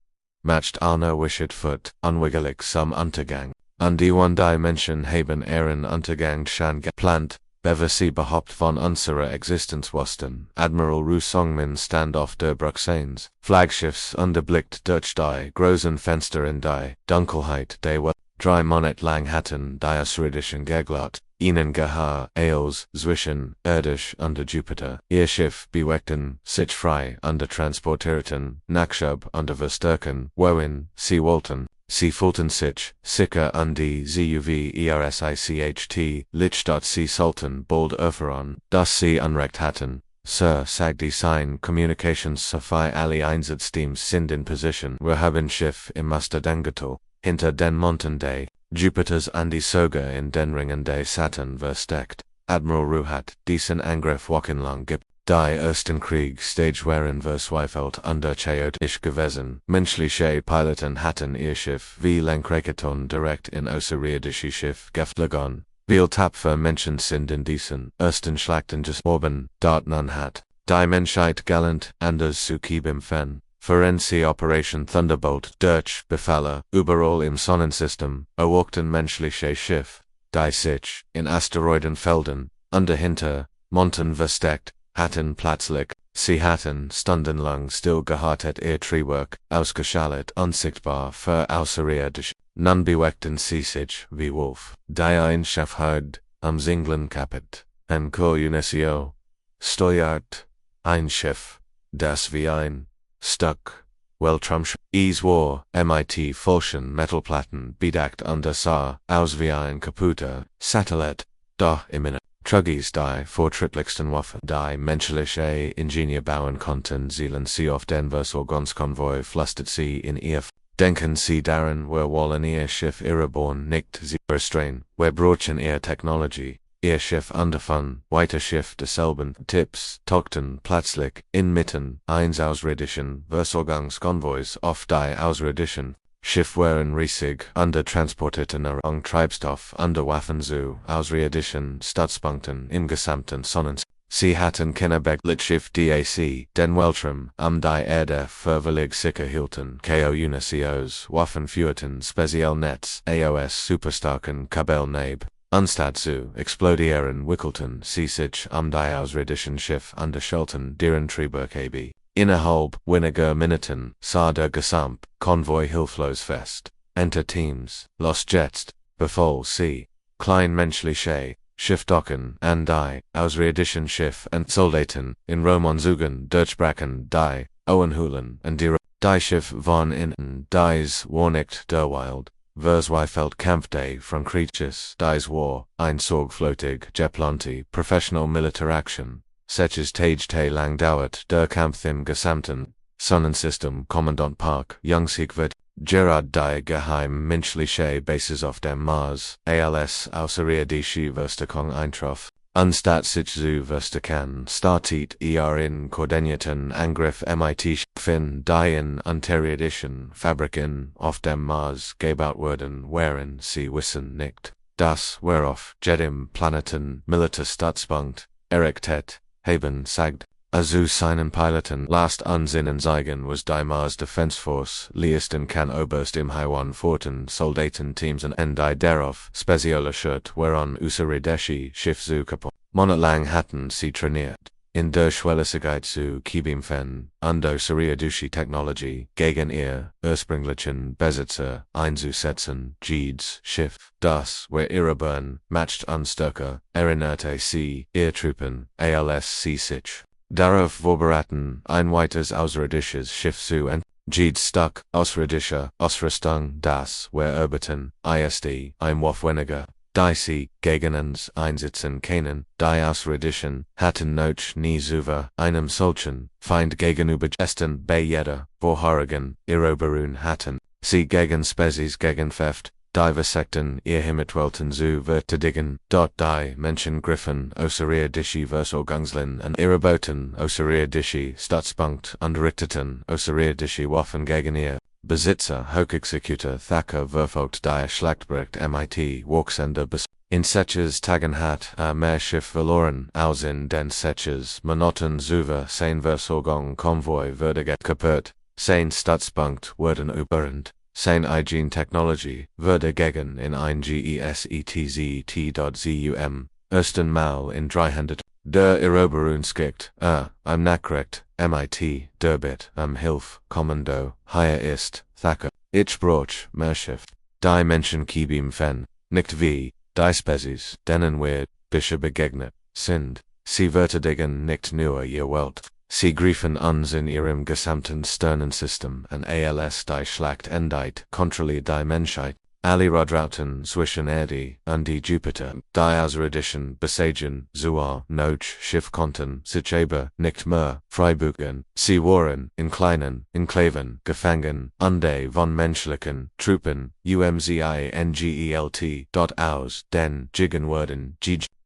Matcht Arno wishet foot, unwiggerlich zum Untergang. An die die Menschen haben ihren Untergang schon geplant, bevor sie überhaupt von unserer Existenz wussten. Admiral Ru Songmin stand auf der Brücke seines Flaggschiffs unterblickt durch die großen Fenster in die Dunkelheit der Welt. 3 Monate lang hatten die Ausriedischen geglaubt, ihnen gehaar, als zwischen Erdisch und Jupiter, ihr Schiff bewegten, sich frei und transportierten, Nachschub und Verstärken, wohin sie wollten. Sie fühlten sich sicher und die Zuversicht, dort sie sollten bald erfahren, dass sie Unrecht hatten. Sir, sagte sein Communications-Sci-Fi alle Einsatzteams sind in Position. Wir haben Schiff im Musterdangetal, hinter den Monten des Jupiters und die Soga in den Ringen des Saturn versteckt. Admiral Ru hat diesen Angriff wochenlang gibt. Die ersten Krieg-Stage waren verzweifelt unterchaot ich gewesen. Menschliche Piloten hatten ihr Schiff wie Lenkraketen direkt in außerirdische Schiff geflogen. Viel tapfer Menschen sind in diesen ersten Schlachten gestorben, dort nun hat die Menschheit galant anders zu kämpfen. Ferenzi Operation Thunderbolt durch Befehle überall im Sonnensystem erwogten menschliche Schiff, die sich in Asteroidenfelden dahinter Monten versteckt hatten plötzlich, sie hatten stundenlang stillgehalten ihr Triebwerk ausgeschaltet unsichtbar für außerirdisch, nun bewegten sie sich wie Wolf, die ein Schiff herd, Singlen kapit, en Koordinatio, steuert, ein Schiff, das wie ein Stück Weltraum war, MIT Falschen Metallplatten bedeckt und sah aus wie ein kaputter Satellit, doch imminent. Truggies die fortschrittlichsten Waffen, die menschliche Ingenieur bauen konnten, zielen sie auf den Versorgungskonvoi, flüstert sie in ihr. Denken sie daran, wir wollen ihr Schiff irreborn nicht sie restrain, wir brauchen ihr Technologie, ihr Schiff davon, weiter Schiff desselben Tipps, tauchten plötzlich inmitten eines ausrirdischen Versorgungskonvois auf die ausrirdischen Schiff waren riesig transportierten Treibstoff Waffen zu ausrirdischen Stützpunkten im gesamten Sonnensystem. Sie hatten Kennebeck Schiff DAC, den Weltraum, die Erde freiwillig sicher hielten, Koordinations, Waffen führten Spezialnetz, AOS superstarken Kabelneb. Anstatt zu explodieren wickelten sie sich die ausrirdischen Schiff unterstellten deren Triebwerk ab. Innerhalb weniger Minuten sah der Gesamtkonvoi hilflos fest. Enter Teams, los jetzt, bevor sie, kleinmenschliche, Schiffdocken an die ausrirdischen Schiff und Soldaten in Romanzugen durchbrachen die Owenhulen und die Schiff von innen, dies war nicht der Wild. Verzweifelt kämpfte von Creatures, dies war ein sorgfältig geplante professional military action. Seches Tage lang dauert der Kampf im gesamten Sonnensystem. Kommandant Park, Jungsiegwert, Gerard die geheimmenschliche Basis auf dem Mars, als außerirdische Verstärkung eintraf. Anstatt sich zu verstärken, startet in koordinierten Angriff MIT Schiffen, die in unterirdischen Fabriken auf dem Mars gebaut wurden, wären sie wissen nicht, dass wir auf jedem Planeten Militärstützpunkt errichtet haben, sagt, zu seinen Piloten last Ansinnen zeigen was die Mars Defense Force leisten kann Oberst im Forten Soldatenteams und die darauf spezialisiert waren außerirdische Schiffsuche. Monatelang hatten sie trainiert. in der Schwelligkeit zu Kiebimfen, Undo Seriaduschi Technology, gegen ihr ursprünglichen Besitzer einzusetzen, Jeeds Schiff, das wir ihre Burn, matcht Unstärke, erinnerte sie, ihr Truppen, als sich. Darauf vorbereiten, ein weiteres außerirdisches Schiff zu Jeeds Stuck, außerirdische Ausrüstung, das wir erbeten, ist, ein Wurf weniger. Die sie gegen uns einsetzen können, die außerirdischen hatten noch nie zu einem solchen Feind gegenüber gesten bei jeder vorherigen Eroberung hatten. Sie gegen Spezies gegen Theft, die versuchten ihr Heimatwelten zu verteidigen, dort die Menschen griffen außerirdische Versorgungslinien und eroberten außerirdische Stützpunkt und richteten außerirdische Waffen gegen ihr. Besitzer, Hochexecutor, Thacker verfolgt die Schlachtbericht MIT-Worksender bis in Setches Tagen hat mehr Schiff verloren, als in den Setches Monoton Zuver sein Versorgung Konvoi wurde kaputt, sein Stützpunkt wurden überrannt, sein Eigen Technology wurde gegen in ein GESETZT.zum ersten Mal in 300 der Eroberungsgicht, im Nachricht, MIT, Derbit, Hilf, Kommando, hier ist, Thacker, ich brauch, mehr Schiff, die Menschen kiebim fen, nicht wie, die Spezies, denen wir, bisher begegnet, sind, sie verteidigen nicht nur ihr Welt, sie griffen uns in ihrem gesamten Sternensystem und als die Schlacht endet, kontrolliert die Menschheit, alle Radrauten zwischen Erde und die Jupiter, die außerirdischen Besagen, Zuar, Noch, Schiff konnten, sich aber nicht mehr, freibuchen, sie waren, in kleinen, Enklaven, gefangen, und von menschlichen, Truppen, umzingelt, aus, den, Jigen wurden,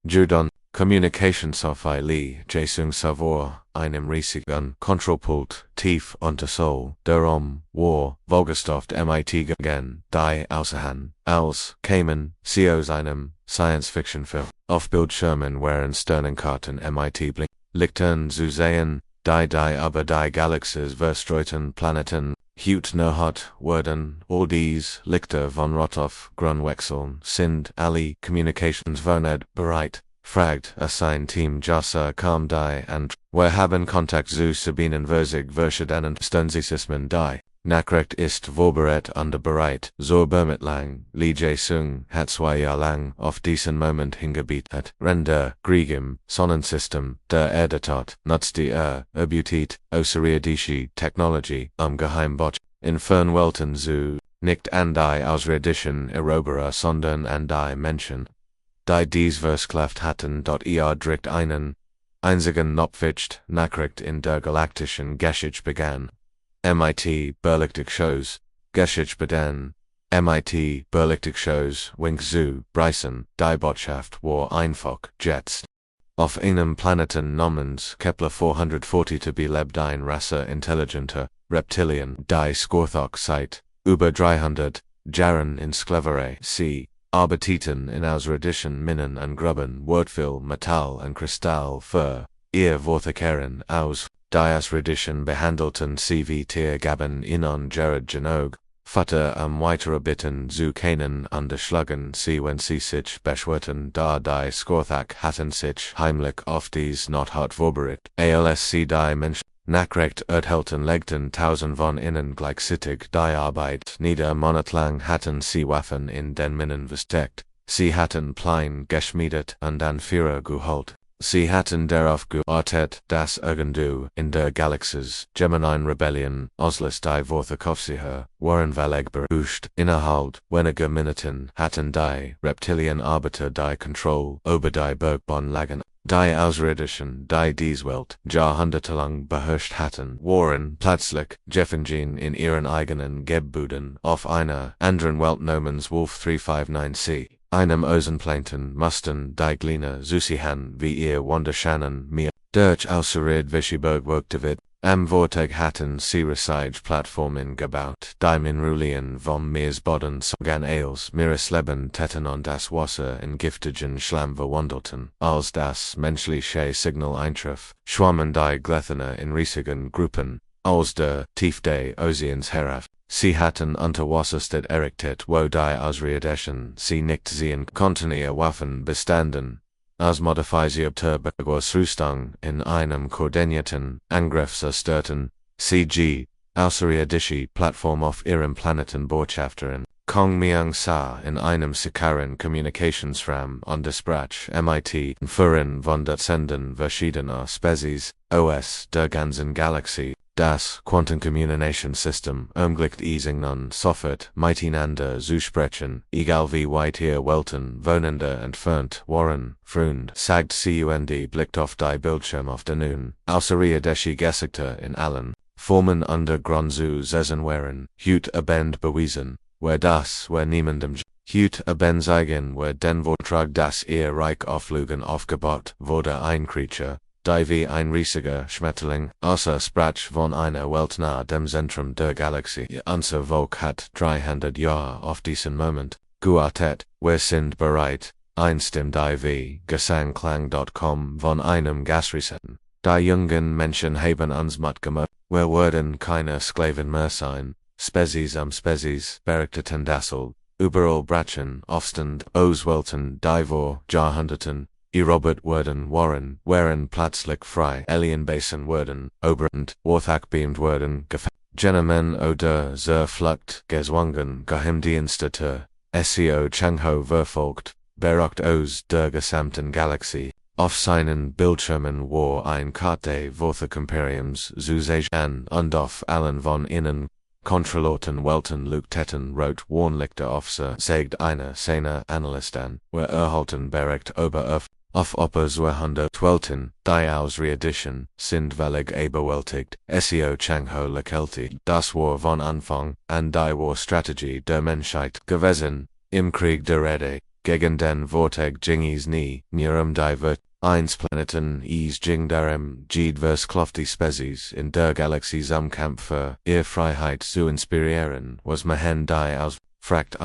Judon, Communication Sci-Fi Lee, Jasung Savor, einem riesigen Kontrollpult, tief unter Sol, darum, war, Vogelstoft MIT gegen, die außerhalb, als, kämen, sie aus einem, Science-Fiction-Film, auf Bildschirmen waren Sternenkarten MIT blink, Lichtern zu sehen, die aber die Galaxies verstreuten Planeten, Hut nahat, wurden, all dies, Lichter von Rotoff, Grunwechseln, sind, alle, Communications verned, bereit, fragt, sein Team Jassa kam die and, wir haben Kontakt zu Sabinen Versig verschiedenen Sternsystem die, Nachricht ist vorbereitet und bereit, so lang, Li Jae-sung hat 2 Jahre lang auf diesen Moment hingebietet, Render, Griegem, Sonnensystem, der Erdetat, nutzte erbutet, außerirdische Technology, Geheimbot, in Fernwelten zu, nicht an die außerirdischen Eroberer sondern an die Menschen. Die dies versklavt hatten, direkt einen einzigen Nopficht Nachricht in der Galaktischen Geschichte begann. MIT Berlichtig Shows, Geschichte begann. MIT Berlichtig Shows, Wink zu, Bryson, die Botschaft war einfach, jetzt. Auf einem Planeten namens Kepler 440 to belebt ein Rasse intelligenter Reptilien, die Skorthok seit über 300 Jahren in Sklaverei, sie Arbeiteten in außerirdischen Minen und Gruben, Wortvill, Metall und Kristall für ihr Wortkehren aus, die außerirdischen behandelten sie wie Tier gaben ihnen Jared Genog, Vater weitere Bitten zu kennen unterschlagen sie wenn sie sich beschwerten da die Skorthak hatten sich heimlich auf dies not hart vorbereitet, als sie die Mensch Nachricht erhielten legten 1000 von ihnen gleichzeitig die Arbeit nieder monatelang hatten sie Waffen in den Minen versteckt, sie hatten Plein geschmiedet und dann Führer geholt, sie hatten darauf gewartet, dass irgendwo in der Galaxies Gemini Rebellion Oslis die Vorthakofsicher waren verlegbar uscht, innerhalb weniger Minuten hatten die Reptilienarbeiter die Kontrolle über die Bergbahn lagen. Die außerirdischen, die dies Welt jahrhundertelang beherrscht hatten, waren plötzlich gefangen in ihren eigenen Gebbuden auf einer anderen Welt namens Wolf 359c, einem Außenplaneten mussten die Gleiner Susihan wie ihr Wunderschannen mir, durch außerirdische Bergwerke wird, am Vortag hatten sie Research-Plattformen gebaut, die Mineralien vom Meeresboden sogan als Meeresleben täten und das Wasser in giftigen Schlamm verwandelten, als das menschliche Signal eintraf, schwammen die Glätherne in riesigen Gruppen, als der Tiefde Ozeans herab. Sie hatten Unterwasserstadt errichtet, wo die Außerirdischen sie nicht sehen konnten ihr Waffen bestanden. als Modifizierter Begrüßung in einem koordinierten Angriffserstörten, CG, außerirdische Plattform auf ihrem Planeten Botschafterin, Kong Myung Sa in einem sicheren Communicationsraum on der Sprach MIT Führen von Dutzenden verschiedener Spezies, OS der ganzen Galaxie. Das Quantencommunicationssystem ermöglicht ihnen sofort miteinander zu sprechen, egal wie weit ihr Welten voneinander entfernt waren. Freund sagt CUND blickt auf die Bildschirm auf der nun, außerirdische Gesichter in allen Formen Undergrund zu sehen waren, Hut abend bewiesen, das niemandem Hut abend zeigen den Vortrag das ihr Reich auflügen aufgebaut wurde ein Creature, die wie ein riesiger Schmetterling, außer Sprach von einer Welt nahe dem Zentrum der Galaxie. Unser Volk hat 300 Jahre auf diesen Moment gewartet, wir sind bereit, einstimmt die wie Gesangklang.com von einem Gasresetten. Die jungen Menschen haben uns Mut gemacht, wir werden keine Sklaven mehr sein, Spezies am Spezies, berichteten Dassel, überall Brachen, Aufstand, Auswelten, die vor Jahrhunderten, Robert waren plötzlich frei, Alienbasen wurden, oberend, beamt wurden, Gentlemen oder zur Flucht gezwungen, Geheimdienste, SEO Changho verfolgt, beraubt aus der gesamten Galaxie. Auf seinen Bildschirmen war ein Karte Vorthe Imperiums zu sehen und auf allen von innen kontrollierten Welten leuchteten rot Warnlichter Officer sagt eine Szene Analyst an, wir erhalten Bericht über auf Oper 212, die Ausrirdischen sind völlig überwältigt, SEO Changho Lakelti, das war von Anfang an die War-Strategie der Menschheit gewesen, im Krieg der Erde, gegen den Vortag Jingis nie, Nirum divert, eins Planeten is Jing darum, jedvers klofti Spezies in der Galaxie zum Kampf für ihr Freiheit zu inspirieren, was Mahen die aus, fragt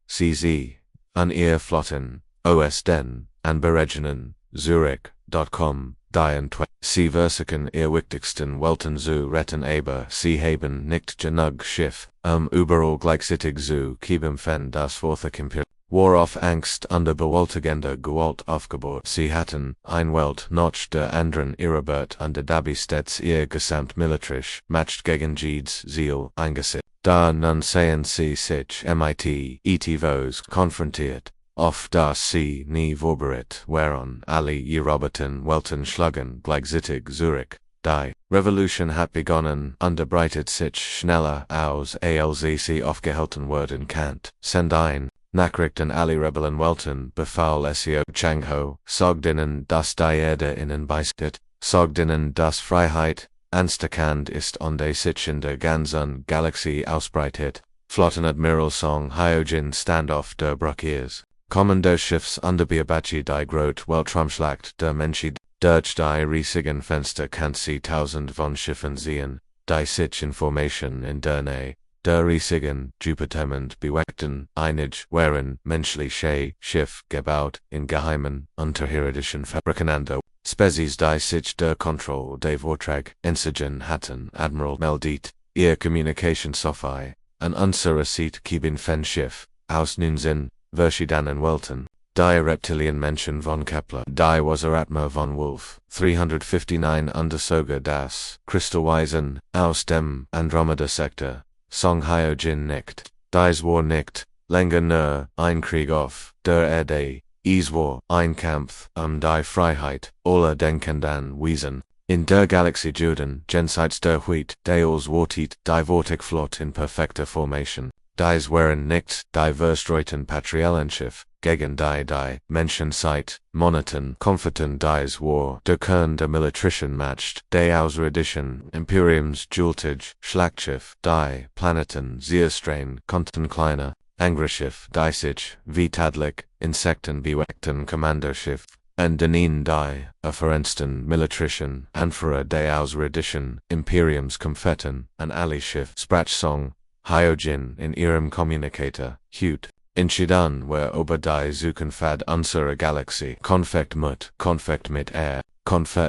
CZ, an ihr Flotten, OS den, an Beregnen, Zurich.com, die und sie versiken ihr wichtigsten Welten zu retten aber sie haben nicht genug Schiff, überall gleichzeitig zu kämpfen das Vorthe Imperium. War auf Angst under bewältigender Gewalt aufgebaut. Sie hatten ein Welt noch der anderen erobert und dabei stets ihr gesamtmilitärisch Macht gegen jedes Ziel eingesetzt. Da nun sehen sie sich mit ETVs konfrontiert, auf das sie nie vorbereitet waren. Alle eroberten Welten schlagen gleichzeitig Zurich. Die Revolution hat begonnen und breitet sich schneller aus als sie aufgehalten werden kann. Send ein Nachrichten alle Rebellen Welten befahl SEO Changho, sagt ihnen, dass die Erde ihnen beistet, sagt ihnen, dass Freiheit anerkannt ist und sich in der ganzen Galaxie ausbreitet. Flottenadmiral Song Hyojin Standoff der Brockiers. Kommandoschiffs Underbeabachi die Grot Weltraumschlacht der Menschheit, durch die riesigen Fenster kann sie tausend von Schiffen sehen, die sich Information in der Nähe der riesigen, Jupitermond bewachten, einig waren menschliche Schiff gebaut, in geheimen, unterirdischen Fabriken Spezies die sich der Kontrolle der Vortrag entsigen hatten, Admiral meldet, ihr Communication-Sophie, an unserer Seite Kibin Fen Schiff, aus Nunsinn, verschiedenen Welten, die Reptilienmenschen von Kepler, die Wasaratma von Wolf, 359 Untersoga das Kristallweisen, aus dem Andromeda-Sektor, Song Hyojin nicht, dies war nicht, länger nur, ein Krieg auf der Erde, es war ein Kampf die Freiheit aller denkenden Wesen. In der Galaxie Juden, jenseits der Wheat, Dales wartet die Vortigflot in perfekter Formation. Dies waren nicht die verstreuten Patriellenschiff, gegen die Menschenzeit, Monaten, Konflikten dies war der Kern der militärischen Macht, der Ausrirdischen Imperiums Jultage, Schlachtschiff, die Planeten sehr streng, konnten kleiner, Angriffsschiff, die sich, wie tadlich, Insekten bewachten Kommanderschiff, und denen die erfahrensten militärischen Anführer der Ausrirdischen Imperiums Konfetten, an alle Schiff, Sprachsong, Hyojin in ihrem Communicator, Hut, entschieden wer über die Zukunft unserer Galaxie, Konfekt mit Konfekt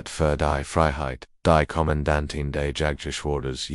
für die Freiheit, die Kommandantin der Jagdgeschwaders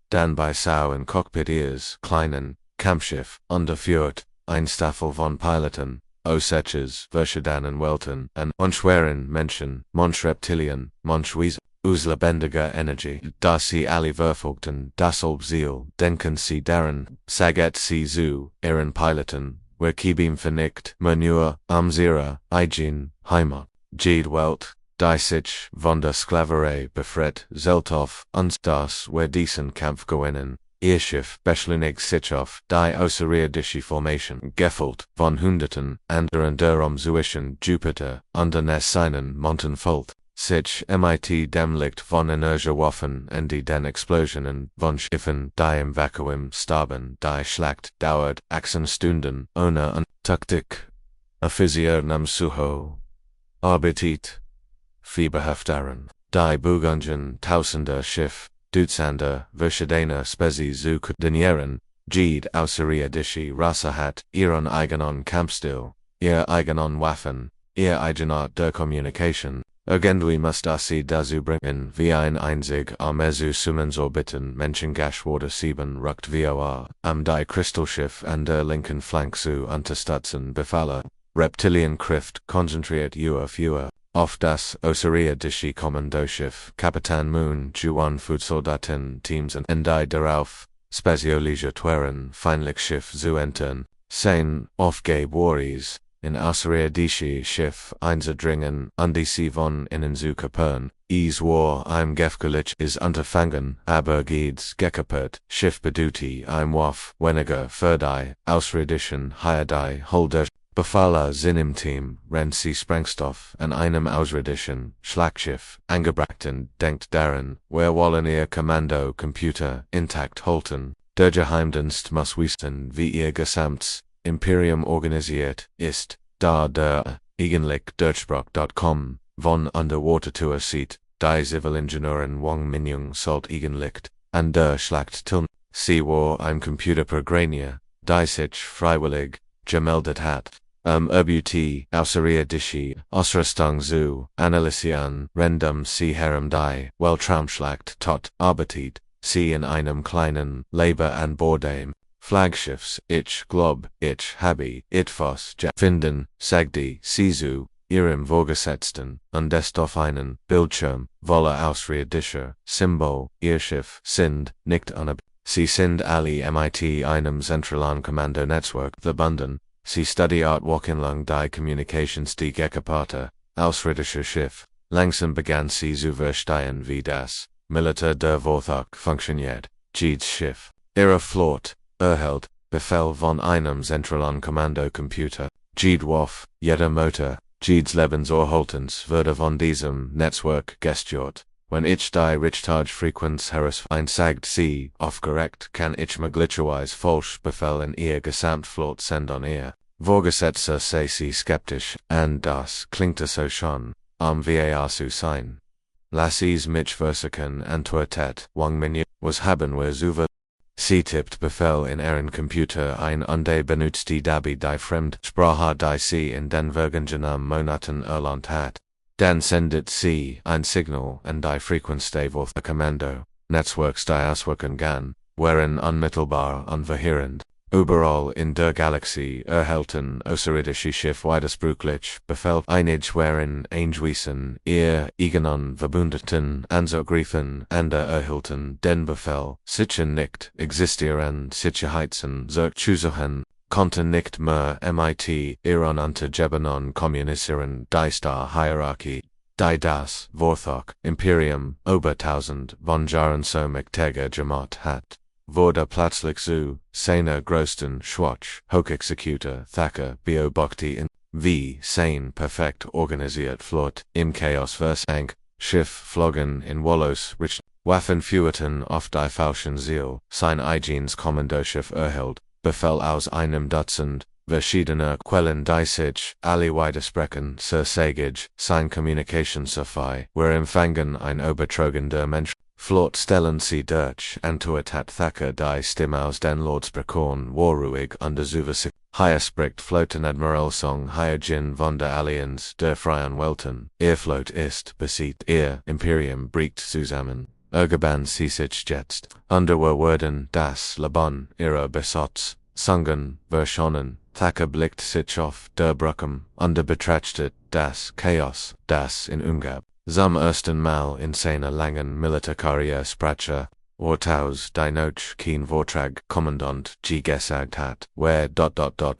dann bei Sau in Cockpit ihres kleinen Kampfschiff, unterführt, ein Staffel von Piloten, Osetches, Verschiedenen Welten, and Unschweren Menschen, Monschreptilien, Monschwies, Lebendiger Energie, da sie alle verfolgten, dasselbe Ziel, denken sie daran, saget sie zu, ihren Piloten, Werkebim vernickt, Manure, Amzira, Hygiene, Heimat, Jede Welt, die sich von der Sklaverei befreit, Zeltov, uns das wer diesen Kampf gewinnen, ihr Schiff beschleunigt sich auf die außerirdische Formation, gefüllt von Hunderten anderen der umsuischen Jupiter, under seinen Monten folgt, sich mit dem Licht von Energiewaffen und den Explosionen von Schiffen, die im Vakuum starben, die Schlacht dauert 18 Stunden, ohne Taktik, Offizier Suho, Appetit, Fieberhaftaren, die Bugungen tausender Schiff, Dutzender, verschiedene Spezies zu koordinieren, jede außerirdische Rasse hat ihren eigenen Kampfstil, ihr eigenen Waffen, ihr eigener der Kommunikation. Irgendwie muss das sie dazu bringen, wie ein einzig Armee zu Summensorbiten Menschengeschwader 7 rückt VOA, die Kristallschiff an der linken Flank zu unterstützen befalle. Reptilienkräfte konzentriert auf das außerirdische Kommandoschiff Kapitän Moon Juan Fußsoldaten Teams und die darauf spezialisierten Feindlichschiff zu entern, sein Aufgabe in außerirdische Schiff einzudringen und sie von innen zu kappern. Es war ein gefährlich Unterfangen, aber geht's gekapert, Schiff beduti ein Waf weniger für die außerirdischen die Holder. Befaller sind im Team, wenn sie Sprengstoff an einem außerirdischen Schlachtschiff angebrachten, denkt daran, wir wollen ihr Kommando-Computer intakt halten. Der Geheimdienst muss wissen, wie ihr gesamtes Imperium organisiert ist, da der eigentlich Deutschsprach.com von Underwater-Tour sieht, die Zivilingenieurin Wang Minjung sollt eigentlich an der Schlacht tiln. Sie war ein Computerprogrammierer, die sich freiwillig gemeldet hat, UBT außerirdische Ausrüstung zu analysieren, rendem sie die Weltraumschlacht tot arbeitet, sie in einem kleinen Labor an Bord dem Flaggschiffs, ich glaub, ich habe etwas finden, sagte sie zu ihrem Vorgesetzten, und es auf einen Bildschirm, voller außerirdischer Symbol, ihr Schiff sind nicht sie sind alle mit einem zentralen Kommando-Netzwerk verbunden. Sie studiert wochenlang die Communications die Gekaparte, außerirdische Schiff. Langsam begann sie zu verstehen, wie das Militär der Vortag funktioniert. Jedes Schiff, ihre Flotte, erhält Befehl von einem zentralen Kommandocomputer. Jede Waffe, jeder Motor, jedes Lebenserhaltens würde von diesem Netzwerk gesteuert. Wenn ich die Richtagefrequenz sagt sie, aufgeregt kann ich möglicherweise falsch Befehl in ihr Gesamtflotte senden ihr. Vorgesetzter sei sie skeptisch, und das klingt so schon, VAR zu sein. Lass es mich versuchen, antwortet Wang Minyu, was haben wir zu Sie tippt Befehl in ihren Computer ein und benutzt die dabei die Fremdsprache die sie in den vergangenen Monaten erlernt hat. Dann sendet sie ein Signal an die Frequenz des Kommando Netzwerks die auswirken kann, wären unmittelbar unverheerend. Überall in der Galaxie erhalten außerirdische Schiff widersprüchlich Befehl einig wären eingewiesen, ihr eigenen Verbündeten anzugreifen, andere erhalten den Befehl, sicher nicht existieren Sicherheiten zu suchen, konnten nicht mehr mit ihren Untergebenen kommunizieren, die Star Hierarchie, die das Vortag Imperium über 1000 von Jahren so mächtiger gemacht hat. Wurde plötzlich zu seiner größten Schwach, Hochexecutor Thacker beobachte in wie sein perfekt organisiert Flotte im Chaos versank, Schiff flogen in Wallos Richtung, Waffen führten auf die falschen Ziel, sein eigenes Kommandoschiff erhält, Befehl aus einem Dutzend verschiedener Quellen die sich alle widersprechen, Sagage, sein Kommunikationssophie, wir empfangen ein übertragender Mensch. Flott stellen sie durch, antwortet Thacker die Stimme aus den Lordsbrekon war ruhig und zuversichtlich. Hier spricht Flottenadmiral Song Hyojin von der Allianz der Freien Welten. Ihr Flotte ist besiegt, ihr Imperium bricht zusammen. Ergebann sie sich jetzt. Andere Worden das Leben ihrer Besatz, Sungen, Verschonen, Thacker blickt sich auf der Brücke, und betrachtet das Chaos, das in Ungab. Zum ersten Mal in seiner langen Militärkarriere sprach Ortaus die Noch kein Vortrag Kommandant G gesagt hat, where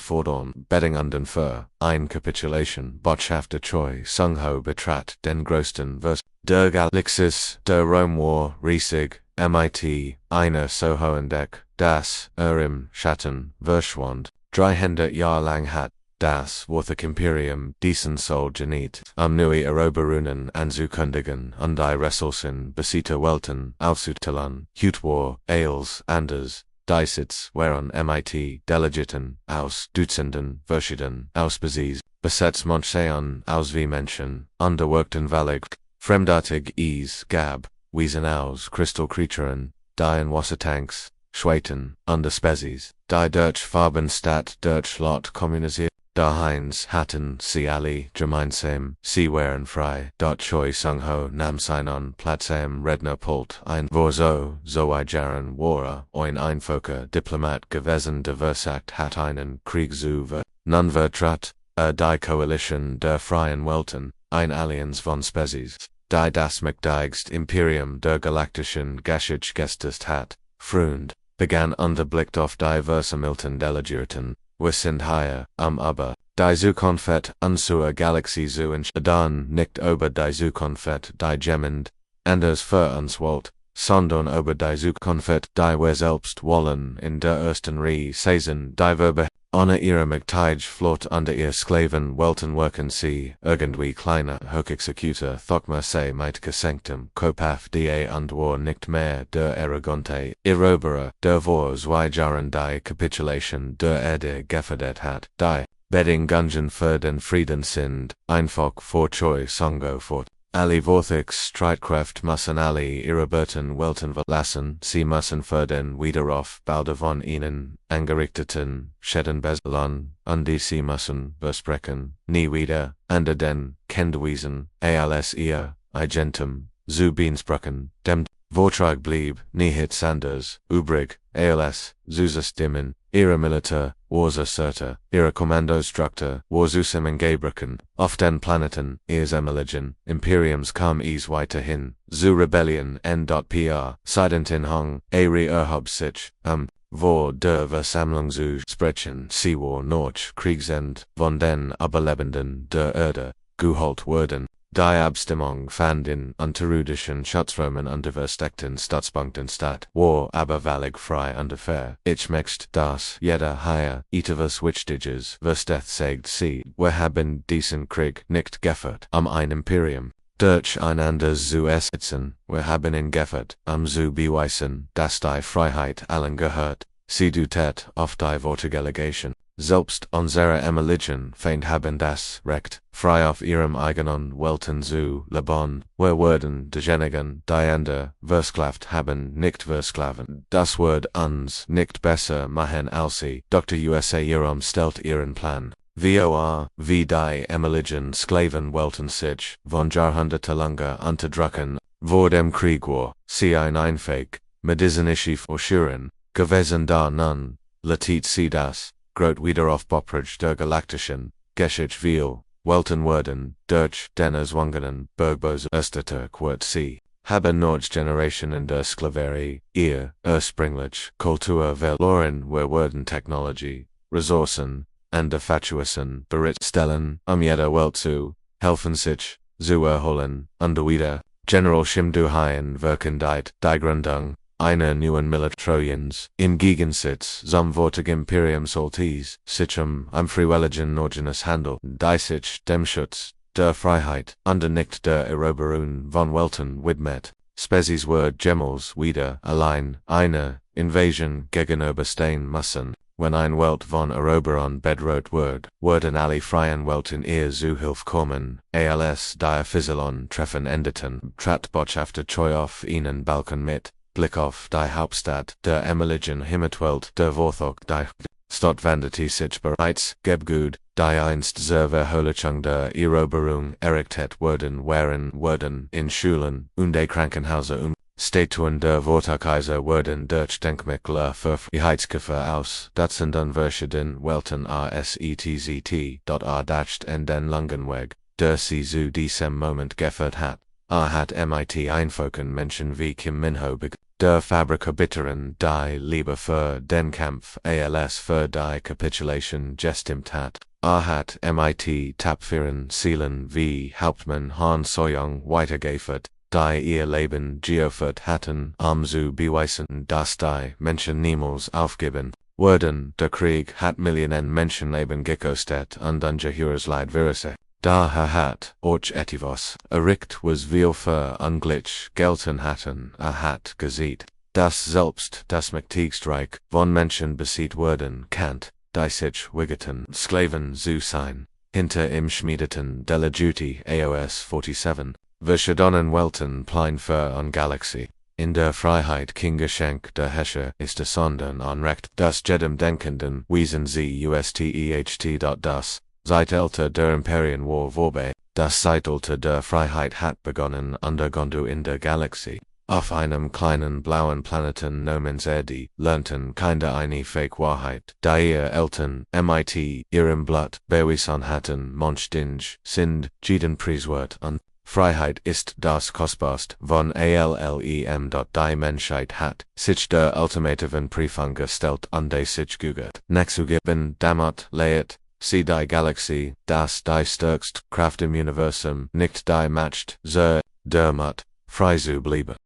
fordern Bedingungen für ein Capitulation Botschafter Choi Sung-ho betrat den größten Vers der Galaxis der Rome War riesig MIT einer so hohen Deck, dass im Schatten verschwand. 300 Jahre lang hat das Worthig Imperium diesen Sol geniet, neue Eroberungen anzukündigen und die Ressourcen beseiter Welten auszuteilen. Hut war als anders, die Sitz waren MIT Delegierten aus Dutzenden verschieden Ausbesies, besetzt Moncheon aus wie Menschen, unterworkten Valig, fremdartig gab, wiesen aus Kristallkreaturen, die in Wassertanks, Schweiten, und Spezies, die durch Farbenstadt durch Lot kommunisiert. Daheins hatten sie alle gemeinsam, sie waren frei, dort Choi Sung-ho nam seinen Platz am Rednerpult ein, wo so ein Jahren war ein einfacher Diplomat gewesen, der versagt hat einen Krieg zu nun vertrat die Koalition der freien Welten, ein Allianz von Spezies, die das mächtigste Imperium der Galaktischen geschichtet hat, Freund, begann unterblickt auf diverse Milton-Delegierten. Wir sind hier, aber die Zukunft unserer Galaxie zu entscheiden nicht über die Zukunft die jemand anders für uns wollt, sondern über die Zukunft die wir selbst wollen. In der ersten Reihe saßen die Verbe ohne ihre Mächtige flott unter ihr Sklaven Welten wirken sie, irgendwie kleine Hochexecutor Thokma sei mit gesenktem Kopf und war nicht mehr der arrogante Eroberer, der vor 2 Jahren die Capitulation der Erde gefordert hat, die Bedingungen für den Frieden sind einfach vor Choi Sung-ho fort. Alle Vorthigs Streitkräfte müssen alle ihre Berten Welten verlassen, sie müssen für den Wiederaufbau von ihnen angerichteten Schäden bezahlen, und sie müssen versprechen, nie wieder, unter den Kenntwiesen, als ihr Agentum, zu Beansbrucken, dem Vortrag blieb nichts anderes übrig, als zu stimmen, ihre Militär, was asserter, ihre Kommandostruktur, was zusammengebrochen, auf den Planeten, ihres Emeligen, Imperiums kam es weiterhin, zu Rebellion n.pr, seitenten Hong, erhob sich, vor der Versammlung zu sprechen, sie war noch Kriegsend, von den Überlebenden der Erde, geholt wurden. Die Abstimmung fand in unterirdischen Schutzräumen unter versteckten Stützpunkten statt, war aber völlig frei und fair. Ich möchte, dass jeder hier etwas Wichtiges versteht, sagt sie, wir haben diesen Krieg nicht geführt, ein Imperium durcheinander zu ersetzen, wir haben ihn geführt, zu beweisen, dass die Freiheit allen gehört. Sie deutet auf die Wortgelegation. Selbst unsere Emeligen Feind haben das Recht, frei auf ihrem eigenen Welten zu leben, wir werden diejenigen, die andere versklavt haben, nicht versklaven. Das wird uns nicht besser machen als sie. Dr. USA Jerome stellt ihren Plan. Wie die Emeligen Sklaven Welten sich, von jahrhundertelange unterdrücken, vor dem Krieg war, sie ein Einfähig, medizinische Verschuren, gewesen da nun, latit sie das. Grot Wiederaufbauprojekt der Galaktischen Geschichte Welten werden durch den erzwungenen Bergbau erstattet wird sie, haben noch Generationen der Sklaverei, ihr ursprünglich Kultur verloren, wir werden Technologie, Ressourcen, und Fatuousен bereitstellen, jeder Welt zu helfen sich zu erholen, und wieder General Shimduhaien wirken die Gründung einer neuen Militartrojans, im Gegensatz zum vortigen Imperium sollte sich am freiwilligen Norgenes Handel, die sich dem Schutz der Freiheit und nicht der Eroberung von Welten widmet. Spezies wird jemals wieder allein eine Invasion gegenüberstehen müssen. Wenn ein Welt von Eroberern bedroht wird, werden alle freien Welten ihr zu Hilfe kommen, als die Fieselon treffen endeten, trat Botschafter Choi auf ihnen Balkon mit. Blick auf die Hauptstadt der Emeligen Himmelwelt der Vorthog die Stadt wandte sich bereits gebgut, die einst zur Verherrlichung der Eroberung errichtet wurden in Schulen und Krankenhäuser Statuen der Vortakaiser werden durch Denkmäler für Freiheitskämpfer aus Dutzenden verschieden Welten RSETZT. Erdacht en den Langenweg, der sie zu diesem Moment geführt hat. Hat MIT einfolgen Menschen wie Kim Minho der Fabriker bitteren die Liebe für den Kampf als für die Kapitulation gestimmt hat. Hat MIT tapferen Seelen wie Hauptmann Han Soyoung weitergeführt, die ihr Leben geopfert hatten, zu beweisen, dass die Menschen niemals aufgeben würden. Der Krieg hat Millionen Menschenleben gekostet und ungeheures Leid verursacht. Daher hat etwas erregt, was wir für unglücklich gelten hatten. Hat gesehen, dass selbst das mächtigste Reich von Menschen besiegt werden kann, die sich weigerten, Sklaven zu sein. Hinter im schmiedeten Della Duty AOS 47, verschiedenen Welten Plein für und Galaxie. In der Freiheit kein Geschenk der Herrscher ist es, sondern ein Recht, das jedem Denkenden wiesen sie USTEHT. Das Zeitalter der Imperien war vorbei, das Zeitalter der Freiheit hat begonnen undergondu in der Galaxie. Auf einem kleinen blauen Planeten namens Erde lernten Kinder eine Fake-Wahrheit, da ihr Eltern MIT ihrem Blut bewiesen hatten, Menschheit sind jeden preiswert und Freiheit ist das Kostbarste von allem. Die Menschheit hat sich der ultimativen Prüfung gestellt und sich gegurt nachzugeben, damit leiht sie die Galaxie, das die stärkste Kraft im Universum nicht die matcht, damit frei zu bleiben.